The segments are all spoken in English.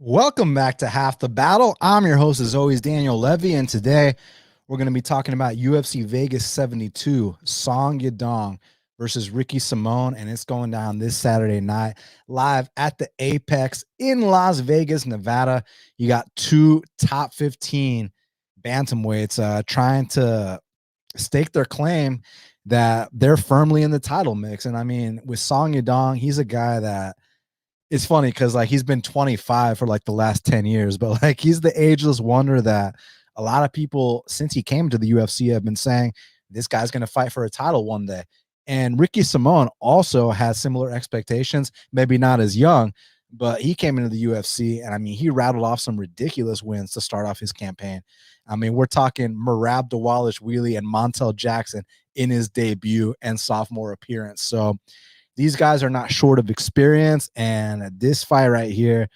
Welcome back to Half the Battle. I'm your host, as always, Daniel Levy, and today we're going to be talking about UFC Vegas 72, Song Yadong versus Ricky Simón, and it's going down this Saturday night live at the Apex in Las Vegas, Nevada. You got two top 15 bantamweights trying to stake their claim that they're firmly in the title mix. And I mean, with Song Yadong, he's a guy that it's funny because like he's been 25 for like the last 10 years, but like he's the ageless wonder that a lot of people since he came to the UFC have been saying this guy's going to fight for a title one day. And Ricky Simón also has similar expectations, maybe not as young, but he came into the UFC and I mean he rattled off some ridiculous wins to start off his campaign. I mean, we're talking Merab Dvalishvili and Montel Jackson in his debut and sophomore appearance. So these guys are not short of experience, and this fight right here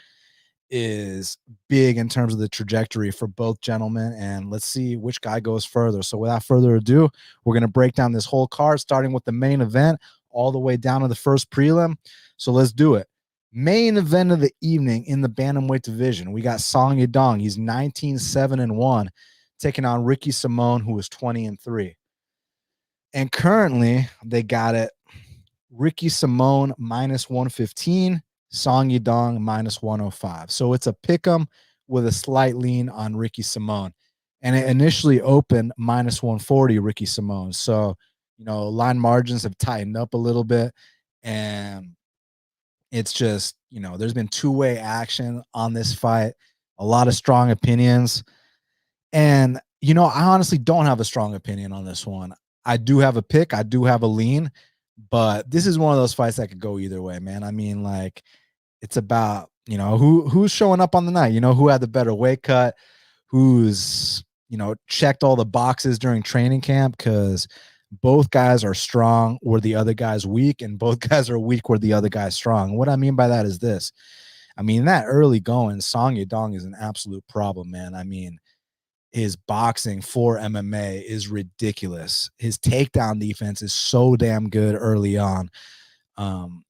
is big in terms of the trajectory for both gentlemen, and let's see which guy goes further. So without further ado, we're going to break down this whole card, starting with the main event all the way down to the first prelim. So let's do it. Main event of the evening in the bantamweight division. We got Song Yadong. He's 19-7-1, taking on Ricky Simón, who is 20-3. And currently, they got it Ricky Simón -115, Song Yadong -105. So it's a pick 'em with a slight lean on Ricky Simón. And it initially opened -140 Ricky Simón. So, you know, line margins have tightened up a little bit. And it's just, you know, there's been two-way action on this fight, a lot of strong opinions. And, you know, I honestly don't have a strong opinion on this one. I do have a pick. I do have a lean. But this is one of those fights that could go either way, man. I mean, like, it's about, you know, who's showing up on the night, you know, who had the better weight cut, who's, you know, checked all the boxes during training camp, because both guys are strong where the other guy's weak, and both guys are weak where the other guy's strong. What I mean by that is this. I mean, that early going, Song Yadong is an absolute problem, man. I mean, his boxing for MMA is ridiculous. His takedown defense is so damn good early on.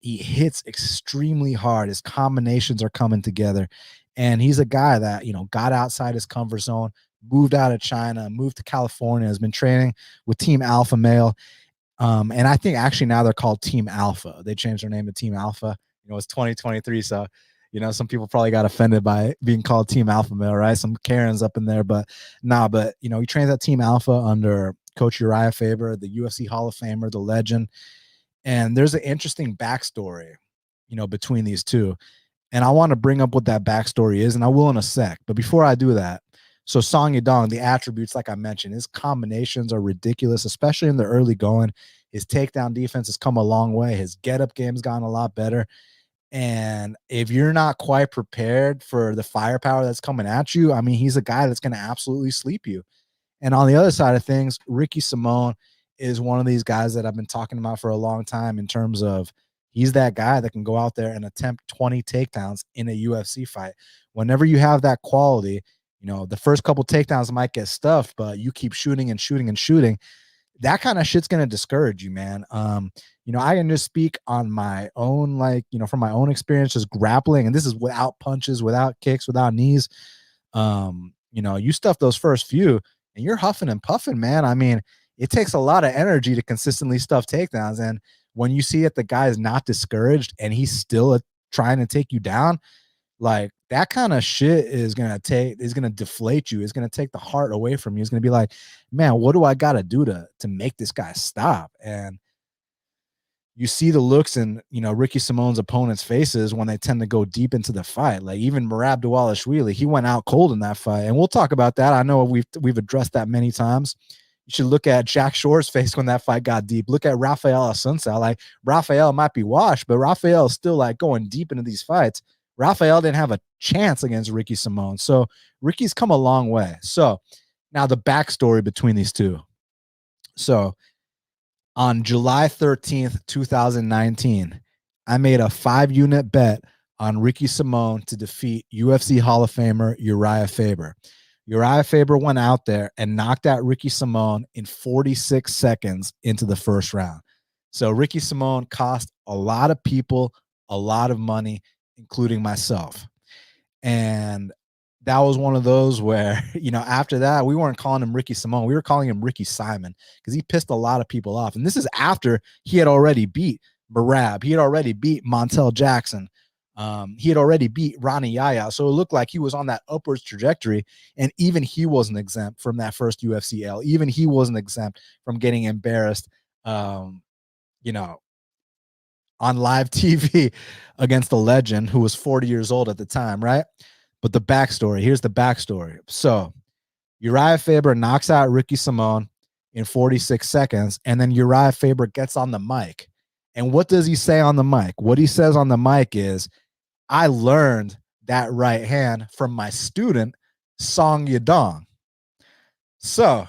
He hits extremely hard. His combinations are coming together. And he's a guy that, you know, got outside his comfort zone, moved out of China, moved to California, has been training with Team Alpha Male. And I think actually now they're called Team Alpha. They changed their name to Team Alpha. You know, it's 2023. So, you know, some people probably got offended by being called Team Alpha Male, right? Some Karens up in there, but but, you know, he trains at Team Alpha under Coach Uriah Faber, the UFC Hall of Famer, the legend. And there's an interesting backstory, you know, between these two. And I want to bring up what that backstory is, and I will in a sec. But before I do that, so Song Yadong, the attributes, like I mentioned, his combinations are ridiculous, especially in the early going. His takedown defense has come a long way. His get-up game's gotten a lot better. And if you're not quite prepared for the firepower that's coming at you, I mean, he's a guy that's going to absolutely sleep you. And on the other side of things, Ricky Simón is one of these guys that I've been talking about for a long time in terms of he's that guy that can go out there and attempt 20 takedowns in a UFC fight. Whenever you have that quality, you know, the first couple takedowns might get stuffed, but you keep shooting and shooting and shooting. That kind of shit's going to discourage you, man. You know, I can just speak on my own, like, you know, from my own experience, just grappling. And this is without punches, without kicks, without knees. You know, you stuff those first few and you're huffing and puffing, man. I mean, it takes a lot of energy to consistently stuff takedowns. And when you see that the guy is not discouraged and he's still trying to take you down, like that kind of shit is gonna deflate you. It's gonna take the heart away from you. It's gonna be like, man, what do I gotta do to make this guy stop? And you see the looks in, you know, Ricky Simón's opponents' faces when they tend to go deep into the fight. Like even Merab Dvalishvili, he went out cold in that fight, and we'll talk about that. I know we've addressed that many times. You should look at Jack Shore's face when that fight got deep. Look at Rafael Assunção. Like Rafael might be washed, but Rafael is still like going deep into these fights. Rafael didn't have a chance against Ricky Simón. So Ricky's come a long way. So now the backstory between these two. So on July 13th, 2019, I made a 5-unit bet on Ricky Simón to defeat UFC Hall of Famer Uriah Faber. Uriah Faber went out there and knocked out Ricky Simón in 46 seconds into the first round. So Ricky Simón cost a lot of people a lot of money, including myself. And that was one of those where, after that, we weren't calling him Ricky Simone. We were calling him Ricky Simon because he pissed a lot of people off. And this is after he had already beat Barab. He had already beat Montel Jackson. He had already beat Ronnie Yaya. So it looked like he was on that upwards trajectory. And even he wasn't exempt from that first UFC L. Even he wasn't exempt from getting embarrassed, on live TV against a legend who was 40 years old at the time, right? But the backstory, here's the backstory. So Uriah Faber knocks out Ricky Simone in 46 seconds, and then Uriah Faber gets on the mic. And what does he say on the mic? What he says on the mic is, I learned that right hand from my student, Song Yadong. So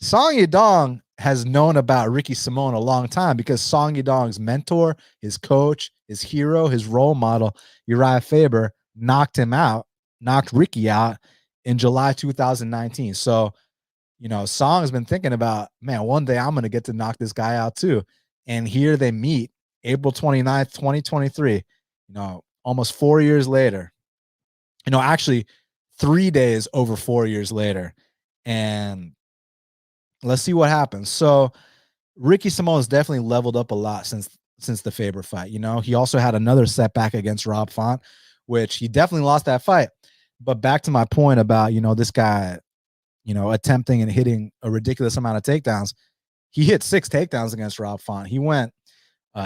Song Yadong has known about Ricky Simone a long time because Song Yadong's mentor, his coach, his hero, his role model, Uriah Faber, knocked Ricky out in July 2019. So, Song has been thinking about, man, one day I'm going to get to knock this guy out too. And here they meet April 29th, 2023, almost 4 years later, actually 3 days over 4 years later. And let's see what happens. So Ricky Simone's definitely leveled up a lot since the Faber fight. He also had another setback against Rob Font, which he definitely lost that fight. But back to my point about, this guy, attempting and hitting a ridiculous amount of takedowns. He hit 6 takedowns against Rob Font. He went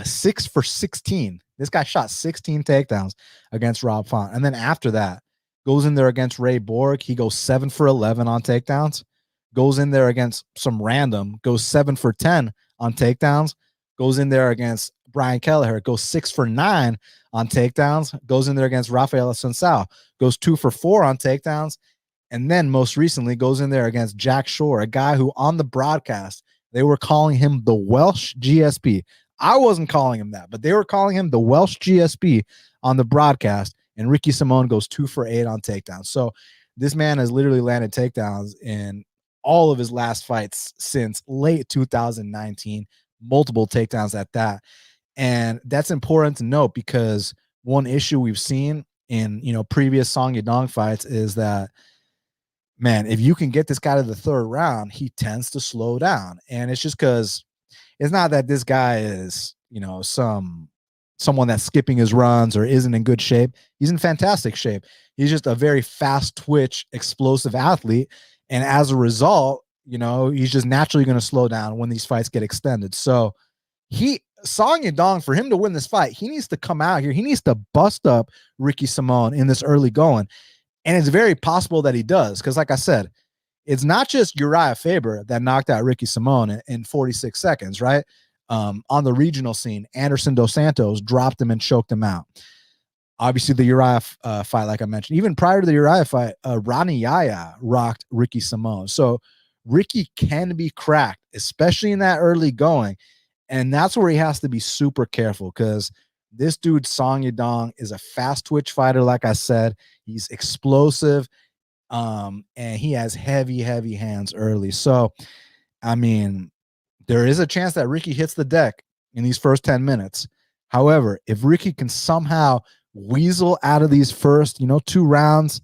6 for 16. This guy shot 16 takedowns against Rob Font. And then after that, goes in there against Ray Borg. He goes 7 for 11 on takedowns. Goes in there against some random, goes 7 for 10 on takedowns. Goes in there against Brian Kelleher, goes 6 for 9 on takedowns. Goes in there against Rafael Assunção, goes 2 for 4 on takedowns. And then most recently goes in there against Jack Shore, a guy who on the broadcast, they were calling him the Welsh GSP. I wasn't calling him that, but they were calling him the Welsh GSP on the broadcast. And Ricky Simone goes 2 for 8 on takedowns. So this man has literally landed takedowns in all of his last fights since late 2019, multiple takedowns at that. And that's important to note because one issue we've seen in, previous Song Yadong fights is that, man, if you can get this guy to the third round, he tends to slow down. And it's just because it's not that this guy is, someone that's skipping his runs or isn't in good shape. He's in fantastic shape. He's just a very fast twitch, explosive athlete. And as a result, he's just naturally going to slow down when these fights get extended. So Song Yadong, for him to win this fight, he needs to come out here. He needs to bust up Ricky Simone in this early going. And it's very possible that he does. Because like I said, it's not just Uriah Faber that knocked out Ricky Simone in 46 seconds, right? On the regional scene, Anderson Dos Santos dropped him and choked him out. Obviously, the Uriah fight, like I mentioned, even prior to the Uriah fight, Ronnie Yaya rocked Ricky Simone. So Ricky can be cracked, especially in that early going. And that's where he has to be super careful because this dude, Song Yadong, is a fast twitch fighter. Like I said, he's explosive, and he has heavy, heavy hands early. So, I mean, there is a chance that Ricky hits the deck in these first 10 minutes. However, if Ricky can somehow weasel out of these first, 2 rounds,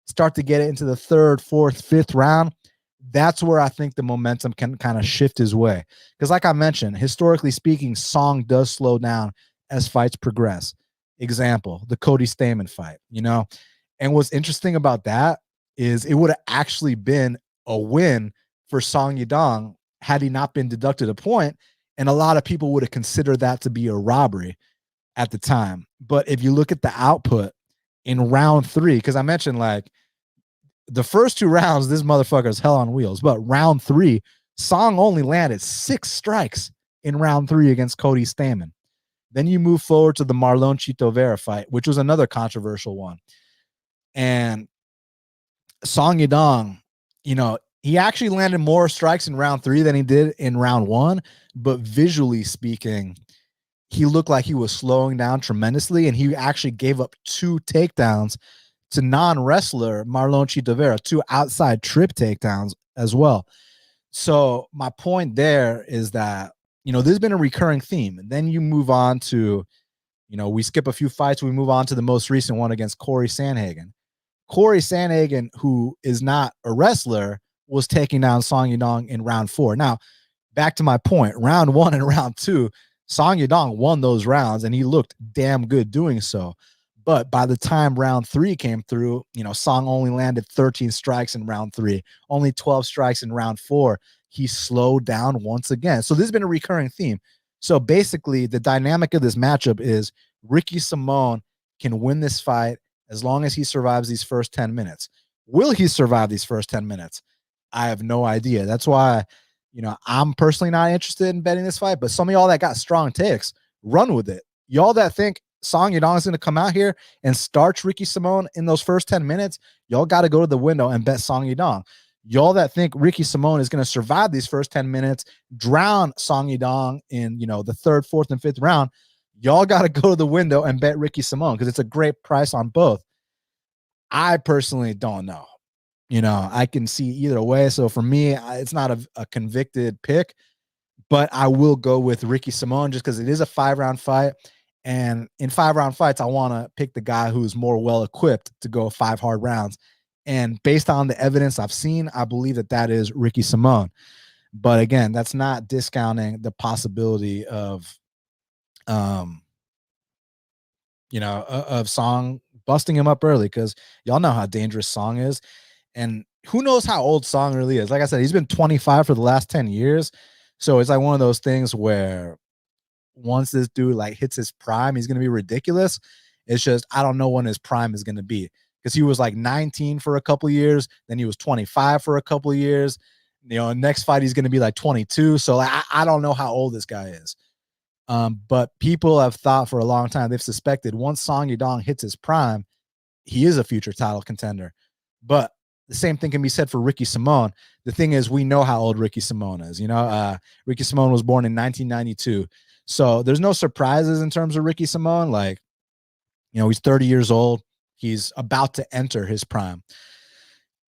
start to get it into the 3rd, 4th, 5th round, that's where I think the momentum can kind of shift his way. Because like I mentioned, historically speaking, Song does slow down as fights progress. Example, the Cody Stamann fight, And what's interesting about that is it would have actually been a win for Song Yadong had he not been deducted a point. And a lot of people would have considered that to be a robbery at the time. But if you look at the output in round 3, because I mentioned like the first 2 rounds, this motherfucker is hell on wheels. But round 3, Song only landed 6 strikes in round 3 against Cody Stamann. Then you move forward to the Marlon Chito Vera fight, which was another controversial one. And Song Yadong, he actually landed more strikes in round 3 than he did in round 1. But visually speaking, he looked like he was slowing down tremendously. And he actually gave up 2 takedowns to non-wrestler Marlon Chito Vera, 2 outside trip takedowns as well. So my point there is that, this has been a recurring theme. And then you move on to, we skip a few fights. We move on to the most recent one against Corey Sandhagen. Corey Sandhagen, who is not a wrestler, was taking down Song Yadong in round 4. Now, back to my point, round 1 and round 2, Song Yadong won those rounds, and he looked damn good doing so. But by the time round 3 came through, Song only landed 13 strikes in round 3, only 12 strikes in round 4. He slowed down once again. So this has been a recurring theme. So basically, the dynamic of this matchup is Ricky Simón can win this fight as long as he survives these first 10 minutes. Will he survive these first 10 minutes? I have no idea. That's why, I'm personally not interested in betting this fight, but some of y'all that got strong takes, run with it. Y'all that think Song Yadong is going to come out here and starch Ricky Simón in those first 10 minutes, y'all got to go to the window and bet Song Yadong. Y'all that think Ricky Simón is going to survive these first 10 minutes, drown Song Yadong in, the 3rd, 4th, and 5th round, y'all got to go to the window and bet Ricky Simón because it's a great price on both. I personally don't know. I can see either way. So for me, it's not a convicted pick, but I will go with Ricky Simón just because it is a 5-round fight. And in 5-round fights, I want to pick the guy who's more well-equipped to go 5 hard rounds. And based on the evidence I've seen, I believe that is Ricky Simón. But again, that's not discounting the possibility of, of Song busting him up early because y'all know how dangerous Song is. And who knows how old Song really is. Like I said, he's been 25 for the last 10 years. So it's like one of those things where once this dude hits his prime, he's going to be ridiculous. It's just, I don't know when his prime is going to be because he was 19 for a couple of years. Then he was 25 for a couple of years. Next fight, he's going to be 22. So I don't know how old this guy is. But people have thought for a long time, they've suspected once Song Yadong hits his prime, he is a future title contender. But the same thing can be said for Ricky Simón. The thing is, we know how old Ricky Simón is. Ricky Simón was born in 1992. So there's no surprises in terms of Ricky Simón. He's 30 years old. He's about to enter his prime.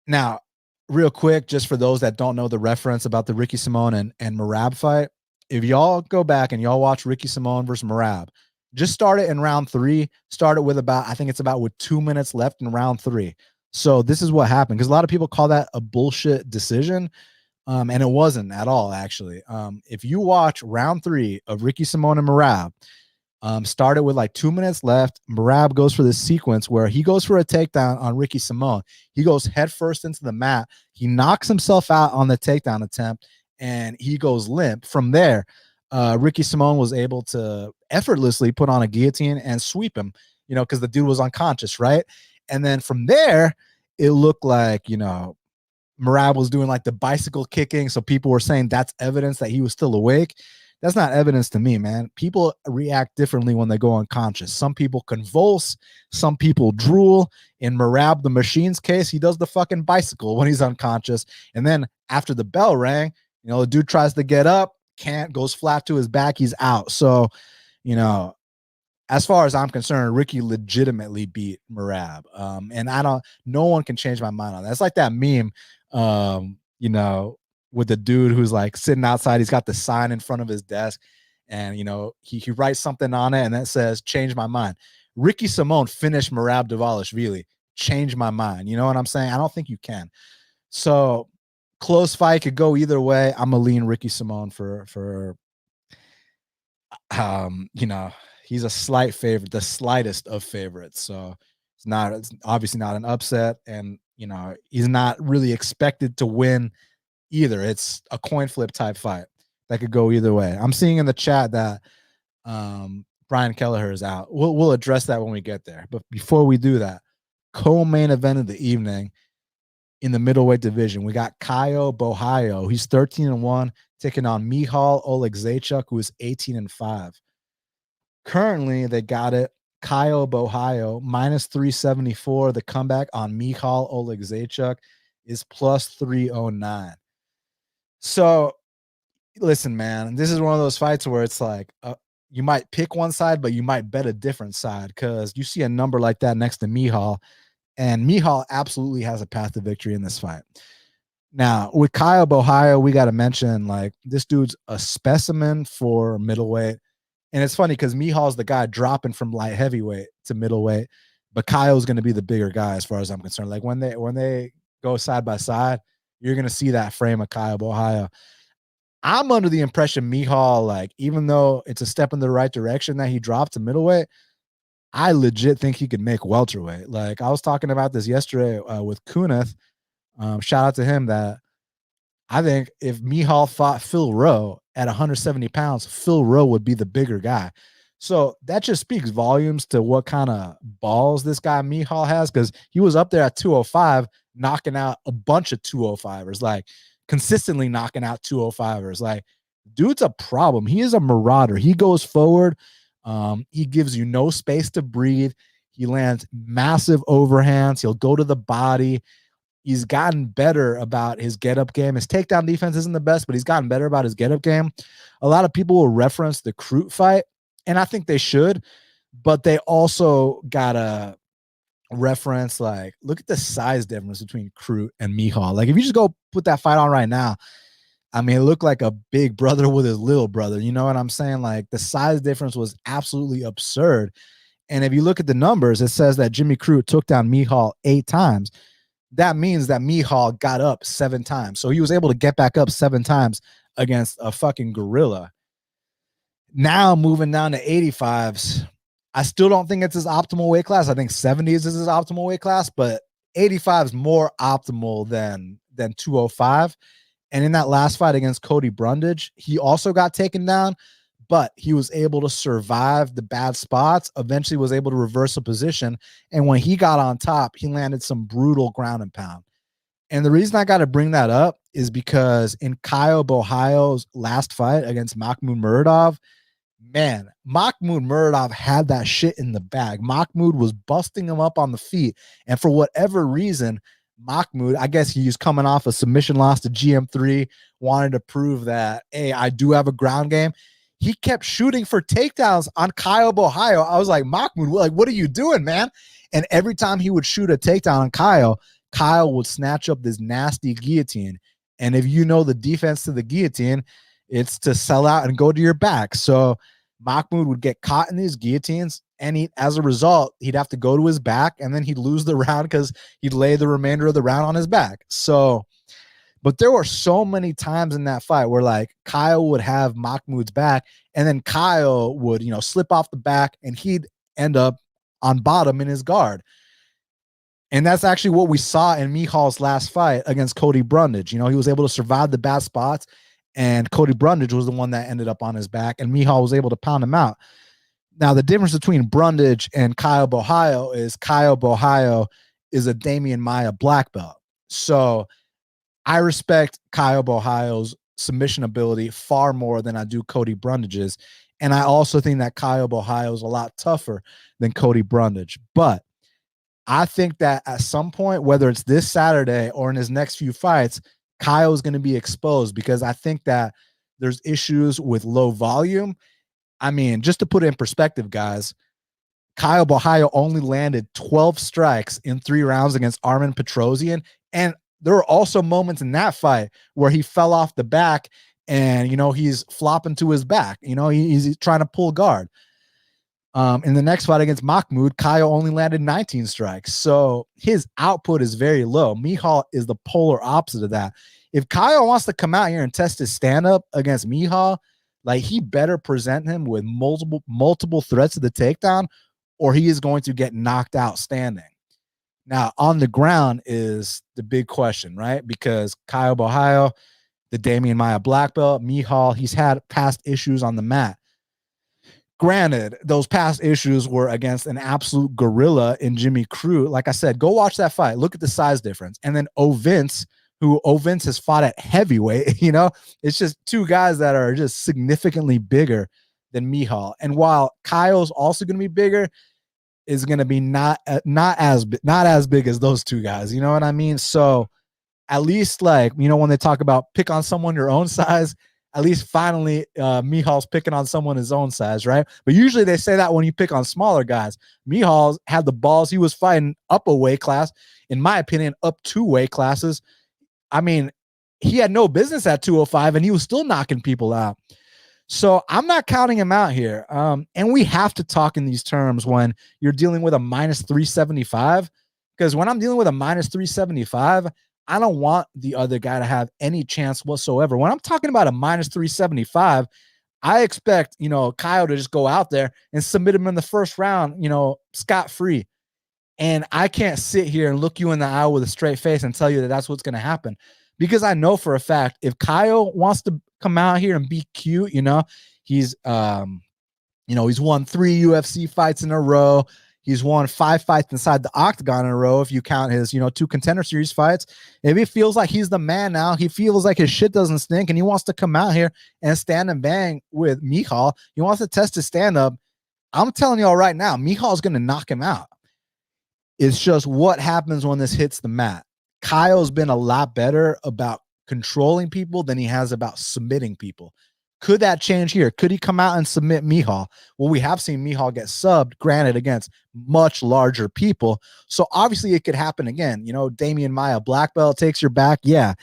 Now, real quick, just for those that don't know the reference about the Ricky Simón and Merab fight, if y'all go back and y'all watch Ricky Simón versus Merab, just start it in round 3. Start it with with 2 minutes left in round 3. So this is what happened, because a lot of people call that a bullshit decision, and it wasn't at all, actually. If you watch round 3 of Ricky Simón and Merab, started with 2 minutes left, Merab goes for this sequence where he goes for a takedown on Ricky Simón. He goes head first into the mat. He knocks himself out on the takedown attempt, and he goes limp. From there, Ricky Simón was able to effortlessly put on a guillotine and sweep him, because the dude was unconscious, right? And then from there, it looked like, Merab was doing the bicycle kicking. So people were saying that's evidence that he was still awake. That's not evidence to me, man. People react differently when they go unconscious. Some people convulse. Some people drool. In Merab the Machine's case, he does the fucking bicycle when he's unconscious. And then after the bell rang, the dude tries to get up, can't, goes flat to his back. He's out. So, as far as I'm concerned, Ricky legitimately beat Merab. And no one can change my mind on that. It's like that meme, with the dude who's sitting outside. He's got the sign in front of his desk and, he writes something on it and that says, change my mind. Ricky Simón finished Merab Dvalishvili. Change my mind. You know what I'm saying? I don't think you can. So close fight could go either way. I'm going to lean Ricky Simón for he's a slight favorite, the slightest of favorites. So it's obviously not an upset. And, he's not really expected to win either. It's a coin flip type fight that could go either way. I'm seeing in the chat that Brian Kelleher is out. We'll address that when we get there. But before we do that, co-main event of the evening in the middleweight division, we got Caio Borralho. He's 13-1, taking on Michal Oleksiejczuk, who is 18-5. Currently, they got it. Caio Borralho minus 374. The comeback on Michal Oleksiejczuk is plus 309. So, listen, man, this is one of those fights where it's you might pick one side, but you might bet a different side because you see a number like that next to Michal, and Michal absolutely has a path to victory in this fight. Now, with Caio Borralho, we got to mention, this dude's a specimen for middleweight. And it's funny because Michal's the guy dropping from light heavyweight to middleweight. but Caio's going to be the bigger guy as far as I'm concerned. Like when they go side by side, you're going to see that frame of Caio Borralho. I'm under the impression Michal, like, even though it's a step in the right direction that he dropped to middleweight, I legit think he could make welterweight. Like, I was talking about this yesterday with Kunith. Shout out to him, that I think if Michal fought Phil Rowe at 170 pounds, Phil Rowe would be the bigger guy. So that just speaks volumes to what kind of balls this guy Michal has, because he was up there at 205 knocking out a bunch of 205ers, like consistently knocking out 205ers. Like, dude's a problem. He is a marauder. He goes forward. He gives you no space to breathe. He lands massive overhands. He'll go to the body. He's gotten better about his get-up game. His takedown defense isn't the best, but he's gotten better about his get-up game. A lot of people will reference the Crute fight, and I think they should, but they also got to reference, like, look at the size difference between Crute and Michal. Like, if you just go put that fight on right now, I mean, it looked like a big brother with his little brother. You know what I'm saying? Like, the size difference was absolutely absurd. And if you look at the numbers, it says that Jimmy Crute took down Michal 8 times. That means that Michal got up 7 times. So he was able to get back up 7 times against a fucking gorilla. Now moving down to 85s, I still don't think it's his optimal weight class. I think 70s is his optimal weight class, but 85 is more optimal than 205. And in that last fight against Cody Brundage, he also got taken down, but he was able to survive the bad spots, eventually was able to reverse a position. And when he got on top, he landed some brutal ground and pound. And the reason I got to bring that up is because in Caio Borralho's last fight against Mahmoud Muradov, man, Mahmoud Muradov had that shit in the bag. Mahmoud was busting him up on the feet. And for whatever reason, Mahmoud, I guess he was coming off a submission loss to GM3, wanted to prove that, hey, I do have a ground game. He kept shooting for takedowns on Caio Borralho. I was like, Mahmoud, like, what are you doing, man? And every time he would shoot a takedown on Caio would snatch up this nasty guillotine. And if you know the defense to the guillotine, it's to sell out and go to your back. So Mahmoud would get caught in these guillotines, and as a result, he'd have to go to his back, and then he'd lose the round because he'd lay the remainder of the round on his back. So, but there were so many times in that fight where, like, Caio would have Mahmoud's back, and then Caio would, slip off the back, and he'd end up on bottom in his guard. And that's actually what we saw in Michal's last fight against Cody Brundage. He was able to survive the bad spots, and Cody Brundage was the one that ended up on his back, and Michal was able to pound him out. Now, the difference between Brundage and Caio Borralho is Caio Borralho is a Damian Maia black belt. So I respect Caio Borralho's submission ability far more than I do Cody Brundage's. And I also think that Caio Borralho is a lot tougher than Cody Brundage. But I think that at some point, whether it's this Saturday or in his next few fights, Caio is going to be exposed, because I think that there's issues with low volume. I mean, just to put it in perspective, guys, Caio Borralho only landed 12 strikes in 3 rounds against Armen Petrosyan. And there were also moments in that fight where he fell off the back and, he's flopping to his back. He's trying to pull guard. In the next fight against Mahmoud, Caio only landed 19 strikes. So his output is very low. Michal is the polar opposite of that. If Caio wants to come out here and test his stand-up against Michal, like, he better present him with multiple threats to the takedown, or he is going to get knocked out standing. Now, on the ground is the big question, right? Because Caio Borralho, the Damian Maia black belt, Michal, he's had past issues on the mat. Granted, those past issues were against an absolute gorilla in Jimmy Crute. Like I said, go watch that fight. Look at the size difference. And then Vince has fought at heavyweight. It's just 2 guys that are just significantly bigger than Michal. And while Caio's also going to be bigger, is going to be not as big as those 2 guys. You know what I mean? So at least, like, when they talk about pick on someone your own size, at least finally Michal's picking on someone his own size, right? But usually they say that when you pick on smaller guys. Michal had the balls. He was fighting up a weight class, in my opinion, up 2 weight classes. I mean, he had no business at 205, and he was still knocking people out. So I'm not counting him out here. And we have to talk in these terms when you're dealing with a minus 375, because when I'm dealing with a minus 375, I don't want the other guy to have any chance whatsoever. When I'm talking about a minus 375, I expect, Caio to just go out there and submit him in the first round, scot-free. And I can't sit here and look you in the eye with a straight face and tell you that that's what's going to happen. Because I know for a fact, if Caio wants to come out here and be cute, he's, he's won 3 UFC fights in a row. He's won 5 fights inside the octagon in a row, if you count his, 2 Contender Series fights. If he feels like he's the man now, he feels like his shit doesn't stink, and he wants to come out here and stand and bang with Michal, he wants to test his stand-up, I'm telling y'all right now, Michal's going to knock him out. It's just what happens when this hits the mat. Caio's been a lot better about controlling people than he has about submitting people. Could that change here? Could he come out and submit Michal? Well, we have seen Michal get subbed, granted, against much larger people. So obviously it could happen again. Damian Maia, black belt, takes your back. Yeah,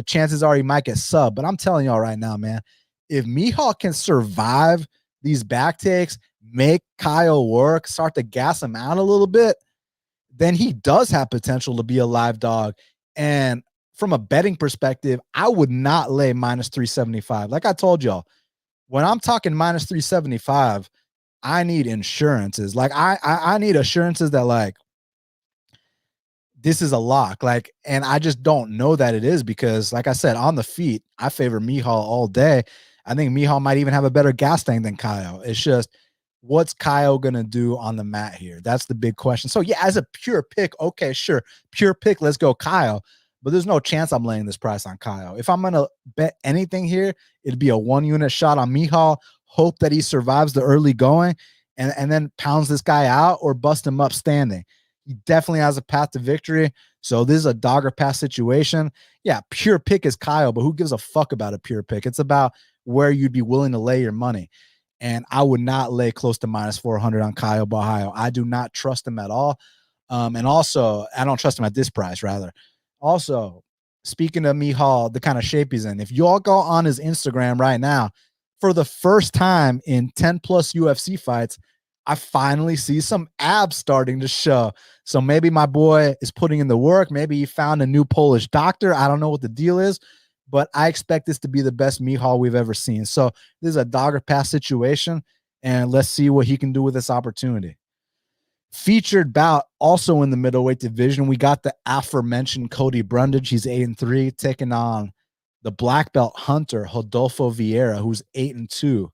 chances are he might get subbed. But I'm telling y'all right now, man, if Michal can survive these back takes, make Caio work, start to gas him out a little bit, then he does have potential to be a live dog. And from a betting perspective, I would not lay minus 375. Like I told y'all, when I'm talking minus 375, I need insurances. Like I need assurances that like this is a lock. Like, and I just don't know that it is, because like I said, on the feet, I favor Michal all day. I think Michal might even have a better gas tank than Caio. It's just, what's Caio going to do on the mat here? That's the big question. So yeah, as a pure pick, okay, sure. Pure pick, let's go Caio. But there's no chance I'm laying this price on Caio. If I'm going to bet anything here, it'd be a 1-unit shot on Michal, hope that he survives the early going, and then pounds this guy out or bust him up standing. He definitely has a path to victory. So this is a dog or pass situation. Yeah, pure pick is Caio, but who gives a fuck about a pure pick? It's about where you'd be willing to lay your money. And I would not lay close to minus 400 on Caio Borralho. I do not trust him at all. And also, I don't trust him at this price, rather. Also, speaking of Michal, the kind of shape he's in, if you all go on his Instagram right now, for the first time in 10 plus UFC fights, I finally see some abs starting to show. So maybe my boy is putting in the work. Maybe he found a new Polish doctor. I don't know what the deal is, but I expect this to be the best Michal we've ever seen. So this is a dog or pass situation, and let's see what he can do with this opportunity. Featured bout also in the middleweight division, we got the aforementioned Cody Brundage. He's 8-3, taking on the black belt hunter Rodolfo Vieira, who's 8-2.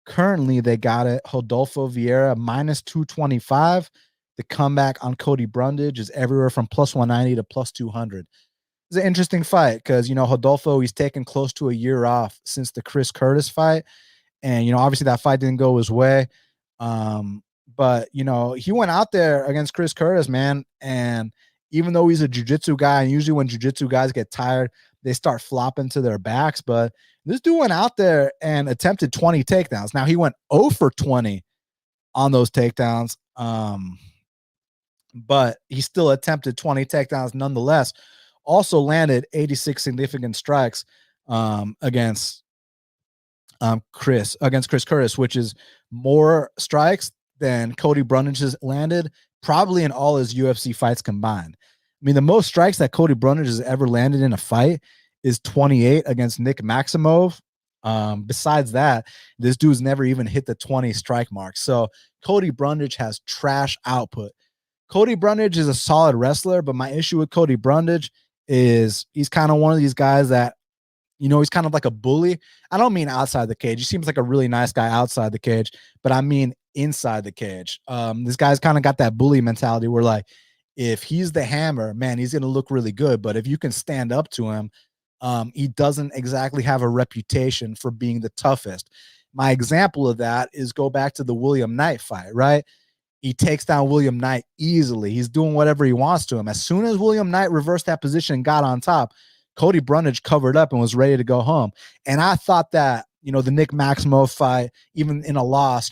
Currently, they got it. Rodolfo Vieira minus 225. The comeback on Cody Brundage is everywhere from plus 190 to plus 200. It's an interesting fight because, Rodolfo, he's taken close to a year off since the Chris Curtis fight. And, obviously that fight didn't go his way. But, he went out there against Chris Curtis, man. And even though he's a jiu-jitsu guy, and usually when jiu-jitsu guys get tired, they start flopping to their backs. But this dude went out there and attempted 20 takedowns. Now, he went 0 for 20 on those takedowns. But he still attempted 20 takedowns nonetheless. Also landed 86 significant strikes against Chris Curtis, which is more strikes than Cody Brundage has landed probably in all his UFC fights combined. I mean, the most strikes that Cody Brundage has ever landed in a fight is 28 against Nick Maximov. Besides that, this dude's never even hit the 20 strike mark. So Cody Brundage has trash output. Cody Brundage is a solid wrestler, but my issue with Cody Brundage is he's kind of one of these guys that, he's kind of like a bully. I don't mean outside the cage. He seems like a really nice guy outside the cage, but I mean inside the cage. This guy's kind of got that bully mentality where, like, if he's the hammer, man, he's going to look really good. But if you can stand up to him, he doesn't exactly have a reputation for being the toughest. My example of that is go back to the William Knight fight, right? He takes down William Knight easily. He's doing whatever he wants to him. As soon as William Knight reversed that position and got on top, Cody Brundage covered up and was ready to go home. And I thought that, the Nick Maximov fight, even in a loss,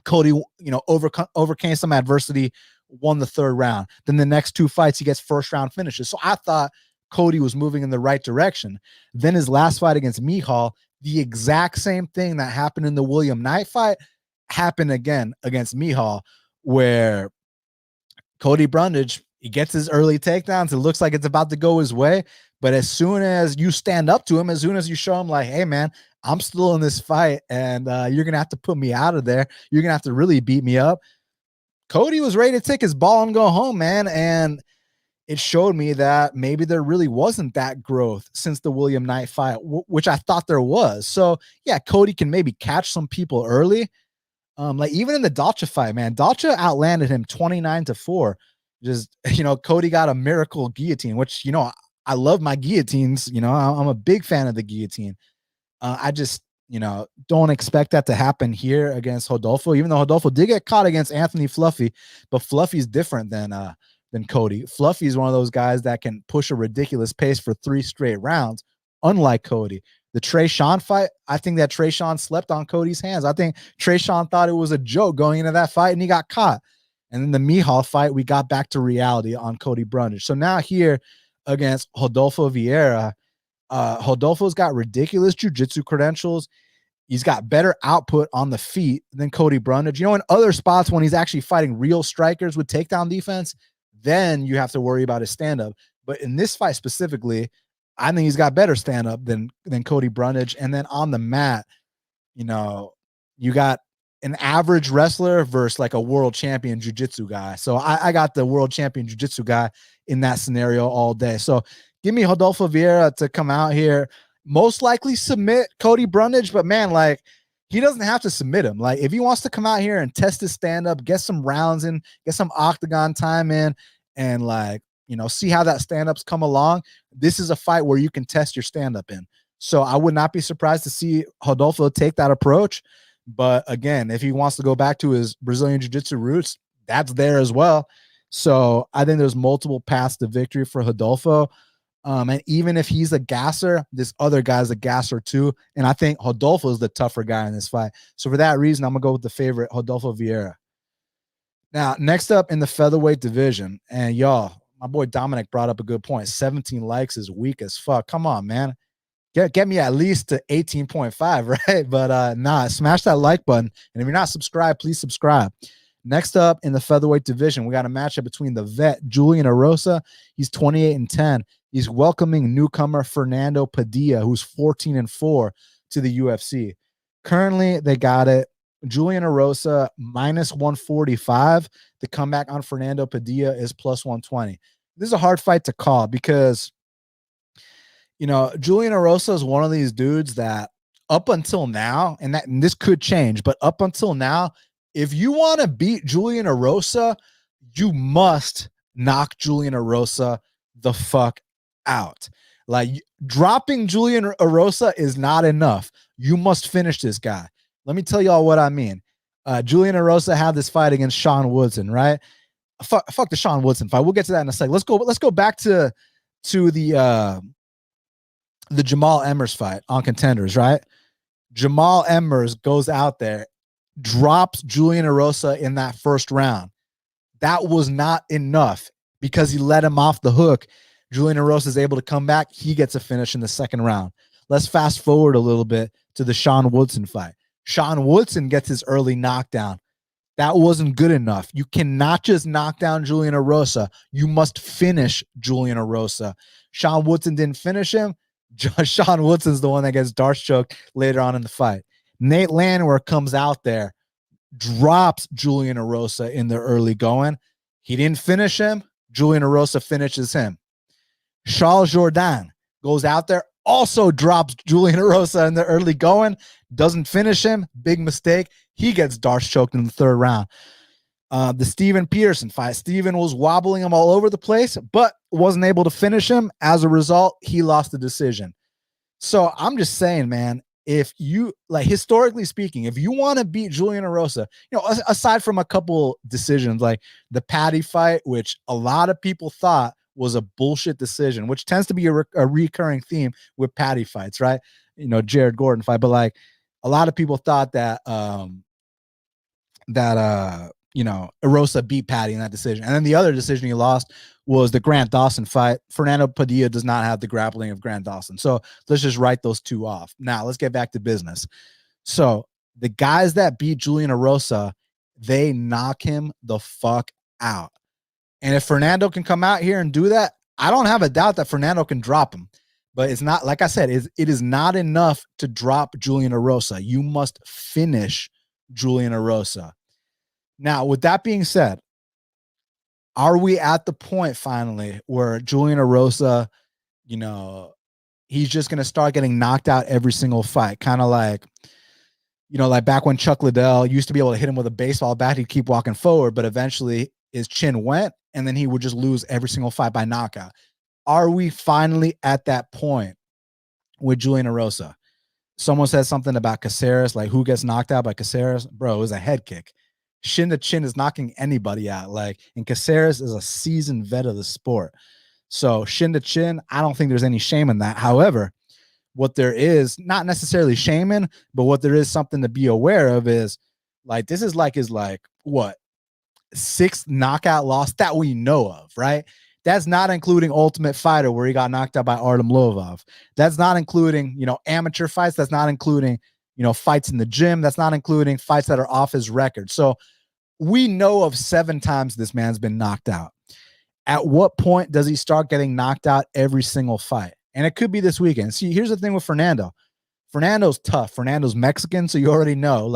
Cody, overcame some adversity, won the 3rd round. Then the next 2 fights, he gets 1st-round finishes. So I thought Cody was moving in the right direction. Then his last fight against Michal, The exact same thing that happened in the William Knight fight happened again against Michal, where Cody Brundage, he gets his early takedowns. It looks like it's about to go his way. But as soon as you stand up to him, as soon as you show him like, hey, man, I'm still in this fight and you're going to have to put me out of there. You're going to have to really beat me up. Cody was ready to take his ball and go home, man. And it showed me that maybe there really wasn't that growth since the William Knight fight, which I thought there was. So, yeah, Cody can maybe catch some people early. Like even in the Dalcha fight, man, Dalcha outlanded him 29-4. Just, Cody got a miracle guillotine, which, I love my guillotines. I'm a big fan of the guillotine. I just, don't expect that to happen here against Rodolfo, even though Rodolfo did get caught against Anthony Fluffy, but Fluffy's different than Cody. Fluffy is one of those guys that can push a ridiculous pace for 3 straight rounds, unlike Cody. The Trey Sean fight, I think that Trey Sean slept on Cody's hands. I think Trey Sean thought it was a joke going into that fight, and he got caught. And then the Michal fight, we got back to reality on Cody Brundage. So now here against Rodolfo Vieira, Rodolfo's got ridiculous jiu-jitsu credentials. He's got better output on the feet than Cody Brundage. In other spots when he's actually fighting real strikers with takedown defense, then you have to worry about his stand-up. But in this fight specifically, I think he's got better stand-up than Cody Brundage. And then on the mat, you got an average wrestler versus like a world champion jiu-jitsu guy. So I got the world champion jiu-jitsu guy in that scenario all day. So give me Rodolfo Vieira to come out here, most likely submit Cody Brundage, but man, like he doesn't have to submit him. Like if he wants to come out here and test his stand-up, get some rounds in, get some octagon time in, and like, see how that stand-ups come along. This is a fight where you can test your stand-up in. So I would not be surprised to see Rodolfo take that approach. But again, if he wants to go back to his Brazilian jiu-jitsu roots, that's there as well. So I think there's multiple paths to victory for Rodolfo. And even if he's a gasser, this other guy's a gasser too. And I think Rodolfo is the tougher guy in this fight. So for that reason, I'm going to go with the favorite, Rodolfo Vieira. Now, next up in the featherweight division, and y'all, my boy Dominic brought up a good point. 17 likes is weak as fuck. Come on, man. Get me at least to 18.5, right? But nah, smash that like button. And if you're not subscribed, please subscribe. Next up in the featherweight division, we got a matchup between the vet Julian Erosa. He's 28-10. He's welcoming newcomer Fernando Padilla, who's 14-4 to the UFC. Currently, they got it. Julian Erosa minus 145. The comeback on Fernando Padilla is plus 120. This is a hard fight to call because Julian Erosa is one of these dudes that up until now, and this could change, but up until now, if you want to beat Julian Erosa, you must knock Julian Erosa the fuck out. Like dropping Julian Erosa is not enough. You must finish this guy. Let me tell y'all what I mean. Julian Erosa had this fight against Sean Woodson, right? Fuck the Sean Woodson fight. We'll get to that in a second. Let's go back to the Jamal Emmers fight on Contenders, right? Jamal Emmers goes out there, drops Julian Erosa in that first round. That was not enough because he let him off the hook. Julian Erosa is able to come back. He gets a finish in the second round. Let's fast forward a little bit to the Sean Woodson fight. Sean Woodson gets his early knockdown. That wasn't good enough. You cannot just knock down Julian Erosa. You must finish Julian Erosa. Sean Woodson didn't finish him. Sean Woodson's the one that gets Darce choked later on in the fight. Nate Landwehr comes out there, drops Julian Erosa in the early going. He didn't finish him. Julian Erosa finishes him. Charles Jourdain goes out there, also drops Julian Erosa in the early going, doesn't finish him. Big mistake. He gets Darce choked in the third round. The Steven Peterson fight. Steven was wobbling him all over the place, but wasn't able to finish him. As a result, he lost the decision. So I'm just saying, man, if you, like, historically speaking, if you want to beat Julian Erosa, aside from a couple decisions, like the Patty fight, which a lot of people thought was a bullshit decision, which tends to be a recurring theme with Patty fights, right? Jared Gordon fight, but like a lot of people thought that Erosa beat Patty in that decision. And then the other decision he lost was the Grant Dawson fight. Fernando Padilla does not have the grappling of Grant Dawson. So let's just write those two off. Now let's get back to business. So the guys that beat Julian Erosa, they knock him the fuck out. And if Fernando can come out here and do that, I don't have a doubt that Fernando can drop him. But it's not, like I said, it is not enough to drop Julian Erosa. You must finish Julian Erosa. Now, with that being said, are we at the point finally where Julian Erosa, he's just going to start getting knocked out every single fight? Kind of like, like back when Chuck Liddell used to be able to hit him with a baseball bat, he'd keep walking forward, but eventually his chin went and then he would just lose every single fight by knockout. Are we finally at that point with Julian Erosa? Someone said something about Caceres, like who gets knocked out by Caceres? Bro, it was a head kick. Shin to chin is knocking anybody out. And Caceres is a seasoned vet of the sport. So shin to chin, I don't think there's any shame in that. However, what there is, not necessarily shame in, but what there is something to be aware of is this is what? 6th knockout loss that we know of, right? That's not including Ultimate Fighter where he got knocked out by Artem Lobov. That's not including, amateur fights. That's not including, fights in the gym. That's not including fights that are off his record. So we know of 7 times this man's been knocked out. At what point does he start getting knocked out every single fight? And it could be this weekend. See, here's the thing with Fernando. Fernando's tough. Fernando's Mexican, so you already know,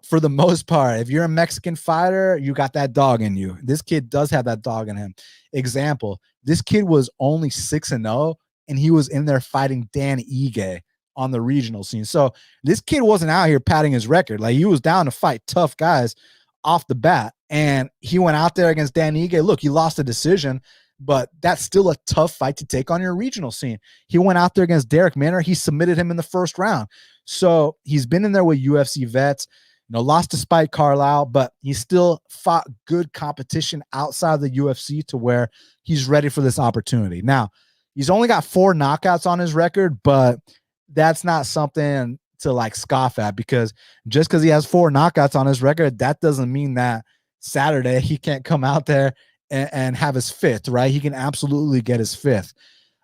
for the most part, if you're a Mexican fighter, you got that dog in you. This kid does have that dog in him. Example, this kid was only 6-0, and he was in there fighting Dan Ige on the regional scene. So this kid wasn't out here padding his record. He was down to fight tough guys off the bat, and he went out there against Dan Ige. Look, he lost a decision, but that's still a tough fight to take on your regional scene. He went out there against Derek Minner. He submitted him in the first round. So he's been in there with UFC vets. Lost to Spike Carlisle, but he still fought good competition outside the UFC to where he's ready for this opportunity. Now, he's only got 4 knockouts on his record, but that's not something to scoff at, because just because he has 4 knockouts on his record, that doesn't mean that Saturday he can't come out there and have his 5th, right? He can absolutely get his 5th.